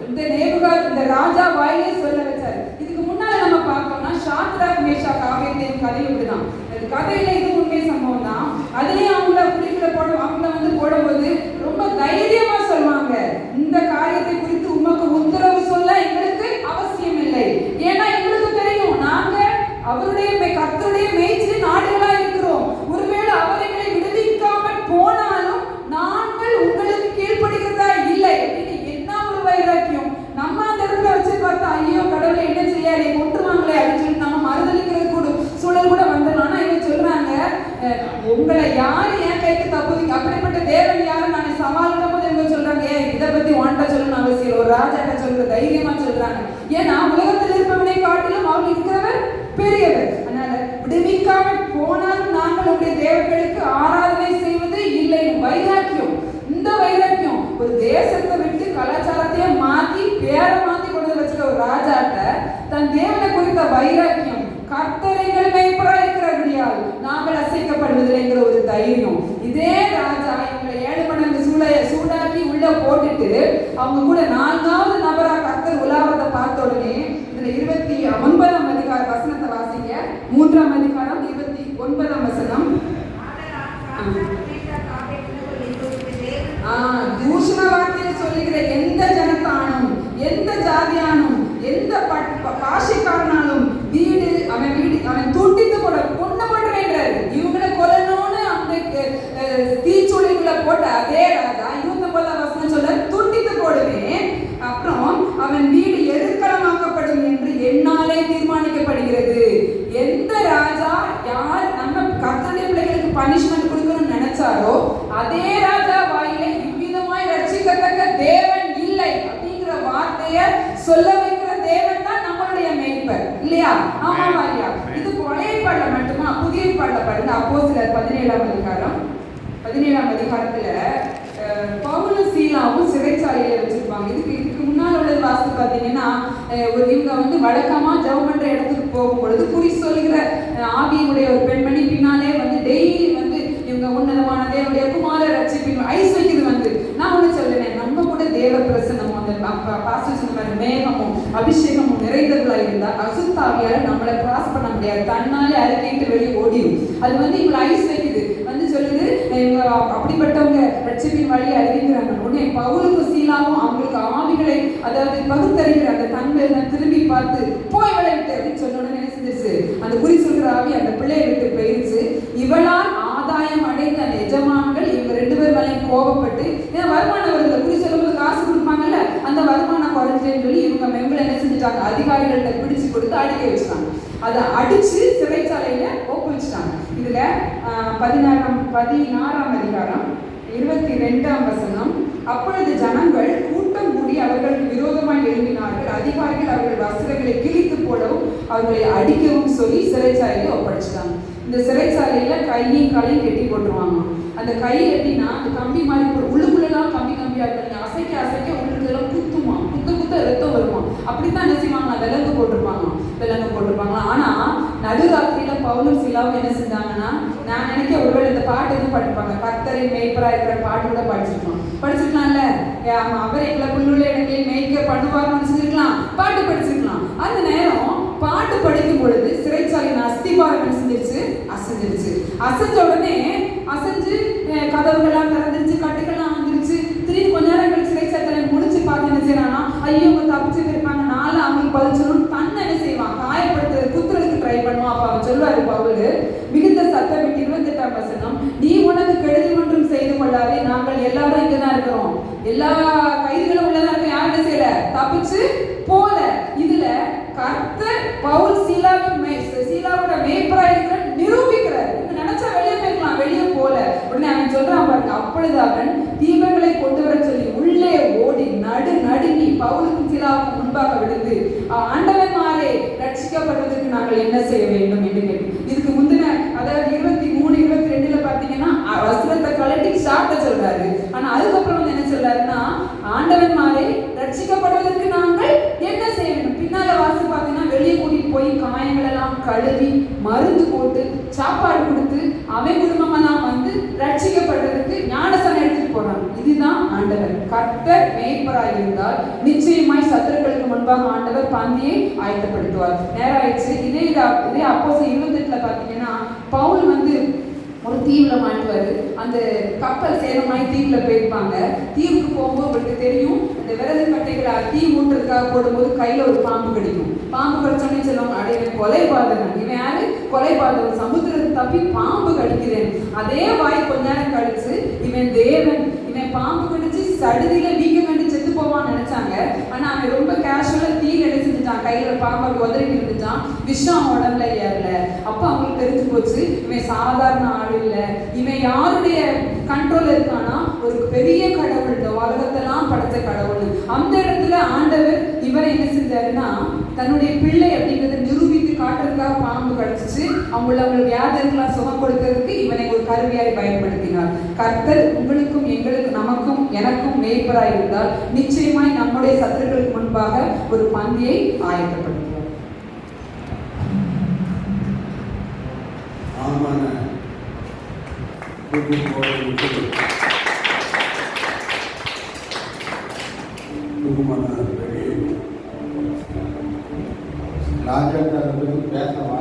இந்த ராஜா வாயிலே சொல்ல வச்சாரு. இதுக்கு முன்னால நம்ம பார்த்தோம்னா ஷாத்ராக் மேஷாக் ஆபேத்நேகோ கதை இப்படிதான். அந்த கதையில இது உண்மை சம்பவம் தான். அதுலயும் அவங்கள புலிகளை அவங்கள போடும்போது ரொம்ப தைரியமா சொல்லுவாங்க, இந்த காரியத்தை குறித்து உமக்கு உத்தரவு சொல்ல எங்களுக்கு அவசியம் இல்லை. ஏன்னா எங்களுக்கு தெரியும், நாங்க அவருடைய கர்த்தருடைய மேய்ச்சி நாடுகளா இருக்கிறோம். ஒருவேளை அவர் எங்களை விடுவிக்காமல் போனாலும் நாங்கள் உங்களுக்கு கீழ்ப்படுகிறதா இல்லை அப்படின்னு என்ன ஒரு வைராக்கியம். நம்ம அந்த இடத்துல வச்சு பார்த்தா, ஐயோ கடவுளை என்ன செய்யாரு, கொட்டுவாங்களே அப்படின்னு சொல்லி நம்ம மறுதளிக்கிறது கூட சூழல் கூட வந்துடலாம். ஆனா இவங்க சொல்றாங்க, உங்களை யாரு என் கைக்கு தப்புவிக்க, அப்படிப்பட்ட தேவன் யாரும் நான் சவாலிடும் போது இவங்க சொல்றாங்க, இதை பத்தி ஒன்ட்ட சொல்லணும் அவசியம், ஒரு ராஜாட்ட சொல்ற தைரியமா சொல்றாங்க. ஏன்னா உலகத்தில் இருப்பவனை காட்டிலும் அவங்க இருக்கிறவர் பெரியவர். அதனால விடுவிக்காமல் போனாலும் நாங்கள் உடைய தேவர்களுக்கு ஆராதனை செய்வது இல்லை. வைராக்கியம், இந்த வைராக்கியம் ஒரு தேசத்தை விட்டு கலாச்சாரத்தையே மாத்தி பேரை மாத்தி கொண்டு வச்சுக்க ஒரு ராஜாட்ட தன் தேவனை குறித்த வைராக்கியம், கர்த்தரைகள் மேய்ப்பராய் இருக்கிறபடியால் நாங்கள் அசைக்கப்படுவதில்லைங்கிற ஒரு தைரியம். இதே ராஜா இவங்களை 7 மடங்கு சூடாக்கி உள்ள போட்டுட்டு அவங்க கூட 4வது நபரா கர்த்தர் உலாவதை பார்த்த உடனே இதுல 29ஆம் அதிகார வசனத்தை வாசிங்க. 3ஆம் அதிகாரம் 29ஆம் வசனம். தூஷண வார்த்தையை சொல்லுகிற எந்த ஜனத்தானும், எந்த ஜாதியானும், எந்த பாஷைக்காரனாலும் அவன் துண்டித்து போட கொண்டு போட்டுறாரு. இவங்களை கொல்லணும்னு அந்த தீச்சூளைக்குள்ள போட்ட அதே ராஜா 29ஆம் வசனம் சொல்ல, துண்டித்து போடுவேன், அப்புறம் அவன் வீடு எருக்களமாக்கப்படும் என்று என்னாலே தீர்மானிக்கப்படுகிறது. எந்த ராஜா யார் நம்ம கர்த்தருடைய பிள்ளைகளுக்கு பனிஷ்மெண்ட் கொடுக்கணும்னு நினைச்சாரோ அதே ராஜா வாயில இவ்விதமாய் ரட்சிக்கத்தக்க தேவன் இல்லை அப்படிங்கிற வார்த்தையை சொல்ல வைக்கிற தேவன் தான் நம்மளுடைய மேய்ப்பர் இல்லையா? ஆமாவா இல்லையா? இது பழைய ஏற்பாடுல மட்டுமா? புதிய ஏற்பாடுல பாருங்க, அப்போஸ்தலர் 17ஆம் அதிகாரம் 17ஆம் அதிகாரத்துல பவுலும் சீலாவும் சிறைச்சாலையில வச்சிருப்பாங்க. இதுக்கு முன்னால் உள்ளது வாசித்து பார்த்தீங்கன்னா, இவங்க வந்து வழக்கமா ஜெபம் பண்ற இடத்துக்கு போகும் பொழுது குறி சொல்லுகிற ஆவியுடைய ஒரு பெண்மணி பின்னாலே வந்து டெய்லி வந்து இவங்க உன்னதமான தேவனுடைய குமார ரட்சிப்பின் ஐஸ் வைக்கிறது வந்து. நான் ஒண்ணு சொல்லுவேன், நம்ம கூட தேவ பிரசன்னமும் அந்த பாஸ்டர் சொன்ன மாதிரி மேகமும் அபிஷேகமும் நிறைந்தவர்களா இருந்தா அசுத்தாவியால நம்மளை கிராஸ் பண்ண முடியாது, தன்னாலே அறிக்கைட்டு வெளியே ஓடிடும். அது வந்து இவங்களை ஐஸ் வைக்குது வந்து சொல்லுது, இவங்க அப்படிப்பட்டவங்க ரட்சிப்பின் வழியை அறிவிக்கிறாங்க. உடனே பவுலுக்கு சீலாவும் அவங்களுக்கு ஆவிகளை அதாவது பகுத்தறிகிற அந்த தன்மை திரும்பி பார்த்து போய் விளைவிட்டு அப்படின்னு சொன்ன உடனே செஞ்சிருச்சு. அந்த குறி சொல்கிற ஆவி அந்த பிள்ளையை விட்டு போயிருச்சு. இவளால் ஆதாயம் அடைந்த அந்த எஜமான்கள் இவங்க 2 பேர் மேலையும் கோபப்பட்டு, ஏன்னா வருமானம் வருது, குறி சொல்லும்போது காசு கொடுப்பாங்கல்ல, அந்த வருமானம் குறைஞ்சேன்னு சொல்லி இவங்க மெம்பளை என்ன செஞ்சுட்டாங்க, அதிகாரிகள்கிட்ட பிடிச்சு கொடுத்து அடிக்க வச்சுட்டாங்க. அதை அடிச்சு சிறைச்சாலையில ஒப்புவிச்சுட்டாங்க. இதுல 16ஆம் அதிகாரம் 22ஆம் வசனம். அப்பொழுது ஜனங்கள் கூட்டம் கூடி அவர்களுக்கு விரோதமாய் எழுப்பினார்கள். அதிகாரிகள் அவர்கள் வஸ்திரங்களை கிழித்து போடவும் அவர்களை அடிக்கவும் சொல்லி சிறைச்சாலையில ஒப்படைச்சிட்டாங்க. இந்த சிறைச்சாலையில கையும் காலையும் கெட்டி போட்டுருவாங்க. அந்த கை கட்டினா அந்த கம்பி மாதிரி உள்ளுக்குள்ள எலும்பெல்லாம் கம்பி கம்பியா இருக்கும், அசைக்க அசைக்க உள்ளுக்கெல்லாம் குத்துமா, குத்த ரத்தம் வருமா. அப்படித்தான் என்ன செய்வாங்களா, விலங்கு போட்டிருப்பாங்களாம். ஆனா நடுராத்திரியில பவுலும் சீலாவும் என்ன செஞ்சாங்கன்னா, நான் நினைக்க ஒருவேளை இந்த பாட்டு எதுவும் படிப்பாங்க, கர்த்தரின் மேய்ப்பரா இருக்கிற பாட்டு கூட படிச்சிருக்கலாம்ல. அவர் எங்களை புல்லுள்ள இடங்களில் மேய்க்க பண்ணுவார்னு செஞ்சிருக்கலாம், பாட்டு படிச்சிருக்கலாம். அந்த நேரம் பாட்டு படிக்கும் பொழுது சிறைச்சாலையின் அஸ்திபாரம் என்ன செஞ்சிருச்சு, அசைஞ்ச உடனே கதவுகள்லாம் திறந்துருச்சு, கட்டுகள்லாம் வந்துருச்சு. திடீர்னு கொஞ்ச நேரம் கழிச்சு சிறைச்சாலை முடிச்சு பார்த்து என்ன செய்யறானா, ஐயோ அவங்க தப்பிச்சு போயிருப்பாங்க, நாலு அவங்களுக்கு பதிச்சணும் தன்னை என்ன செய்வான், காயப்படுத்த குத்துறதுக்கு ட்ரை பண்ணுவான். அப்ப அவன் சொல்லுவாரு பவுலு மிகுந்த சத்தம் விட்டு 28ஆம் வசனம், நீ உனக்கு கெடுதி ஒன்றும் செய்து கொள்ளாதே, நாங்கள் எல்லாரும் இங்கதான் இருக்கிறோம், எல்லா கைதிகளும் உள்ளதான் இருக்க, யாரும் என்ன செய்யல, தப்பிச்சு போல. இதுல கர்த்தர் பவுல் சீலாவோட மேய்ப்பரா இருக்கிற நிரூபிக்கிறார். நினைச்சா வெளியே போய்க்கலாம், வெளியே போல. உடனே அவன் சொல்றான் பாருங்க, அப்பொழுது அவன் தீபங்களை கொண்டு வர சொல்லி உள்ளே ஓடி நடுங்கி பவுலுக்கும் சீலாவுக்கும் முன்பாக விழுந்து, ஆண்டவன்மாரே ரட்சிக்கப்படுவதற்கு நாங்கள் என்ன செய்ய வேண்டும் என்று கேட்டு, இதுக்கு முந்தின அதாவது 23, 22 பாத்தீங்கன்னா வஸ்திரத்தை கழட்டி சாப்பிட சொல்றாரு. ஆனா அதுக்கப்புறம் வந்து என்ன சொல்றாருன்னா, ஆண்டவன்மாரே ரட்சிக்கப்படுவதற்கு நாங்கள் என்ன செய்ய வேண்டும். பின்னால வாசி பார்த்தீங்கன்னா வெளியே கூட்டிட்டு போய் காயங்கள் எல்லாம் கழுவி மருந்து போட்டு சாப்பாடு கொடுத்து அவன் குடும்பமெல்லாம் வந்து ரட்சிக்கப்படுறதுக்கு ஞானஸ்தானம் எடுத்துட்டு போறாங்க. இதுதான் ஆண்டவர். கர்த்தர் மேய்ப்பராய் இருந்தால் நிச்சயமாய் சத்துருக்களுக்கு முன்பாக ஆண்டவர் பந்தியை ஆயத்தப்படுத்துவார். நேரம் ஆயிடுச்சு. இதே அப்போஸ்தலர் 28 பாத்தீங்கன்னா பவுல் வந்து ஒரு தீவுல மாட்டுவாரு. அந்த கப்பல் சேதமாய் தீவுல போயிருப்பாங்க. தீவுக்கு போகும்போது உங்களுக்கு தெரியும், இந்த விரது கட்டைகளை தீ மூட்டுறதுக்காக போடும்போது கையில ஒரு பாம்பு கடிக்கும். பாம்பு கடிச்சோன்னே சொல்லுவாங்க, அடையவன் கொலைபாதகன், இவன் யாரு, கொலைபாதகன், சமுத்திரத்தை தப்பி பாம்பு கடிக்கிறேன். அதே வாய் கொஞ்ச நேரம் கழிச்சு இவன் தேவன், இவன் பாம்பு கடிச்சு சடுதியில வீக்கம் கண்டு செத்து போவான்னு நினைச்சாங்க. ஆனா அவன் ரொம்ப கேஷுவலா தீ செஞ்சுட்டான், கையில பாம்பு உதறிட்டு இருந்துட்டான், விஷம் உடம்புல ஏறல. அப்ப அவங்களுக்கு தெரிஞ்சு போச்சு, இவன் சாதாரண ஆள் இல்ல, இவன் யாருடைய கண்ட்ரோல் இருக்கானா, ஒரு பெரிய கடவுள், இந்த உலகத்தெல்லாம் படைச்ச கடவுள். அந்த இடத்துல ஆண்டவர் இவரை என்ன செஞ்சாருன்னா, தன்னுடைய பிள்ளை அப்படிங்கிறத நிரூபித்து காட்டுறதுக்காக பாம்பு கடிச்சிச்சு. அவங்களுக்கு வியாதிகளாம் சுகம் கொடுக்கிறதுக்கு இவனை ஒரு கருவியாய் பயன்படுத்தினார். கர்த்தர் உங்களுக்கும் எங்களுக்கும் நமக்கும் எனக்கும் மேய்ப்பராய் இருந்தால் நிச்சயமாய் நம்முடைய சத்துருக்களுக்கு முன்பாக ஒரு பந்தியை ஆயத்தப்படுத்துவார். ராஜா பேசவா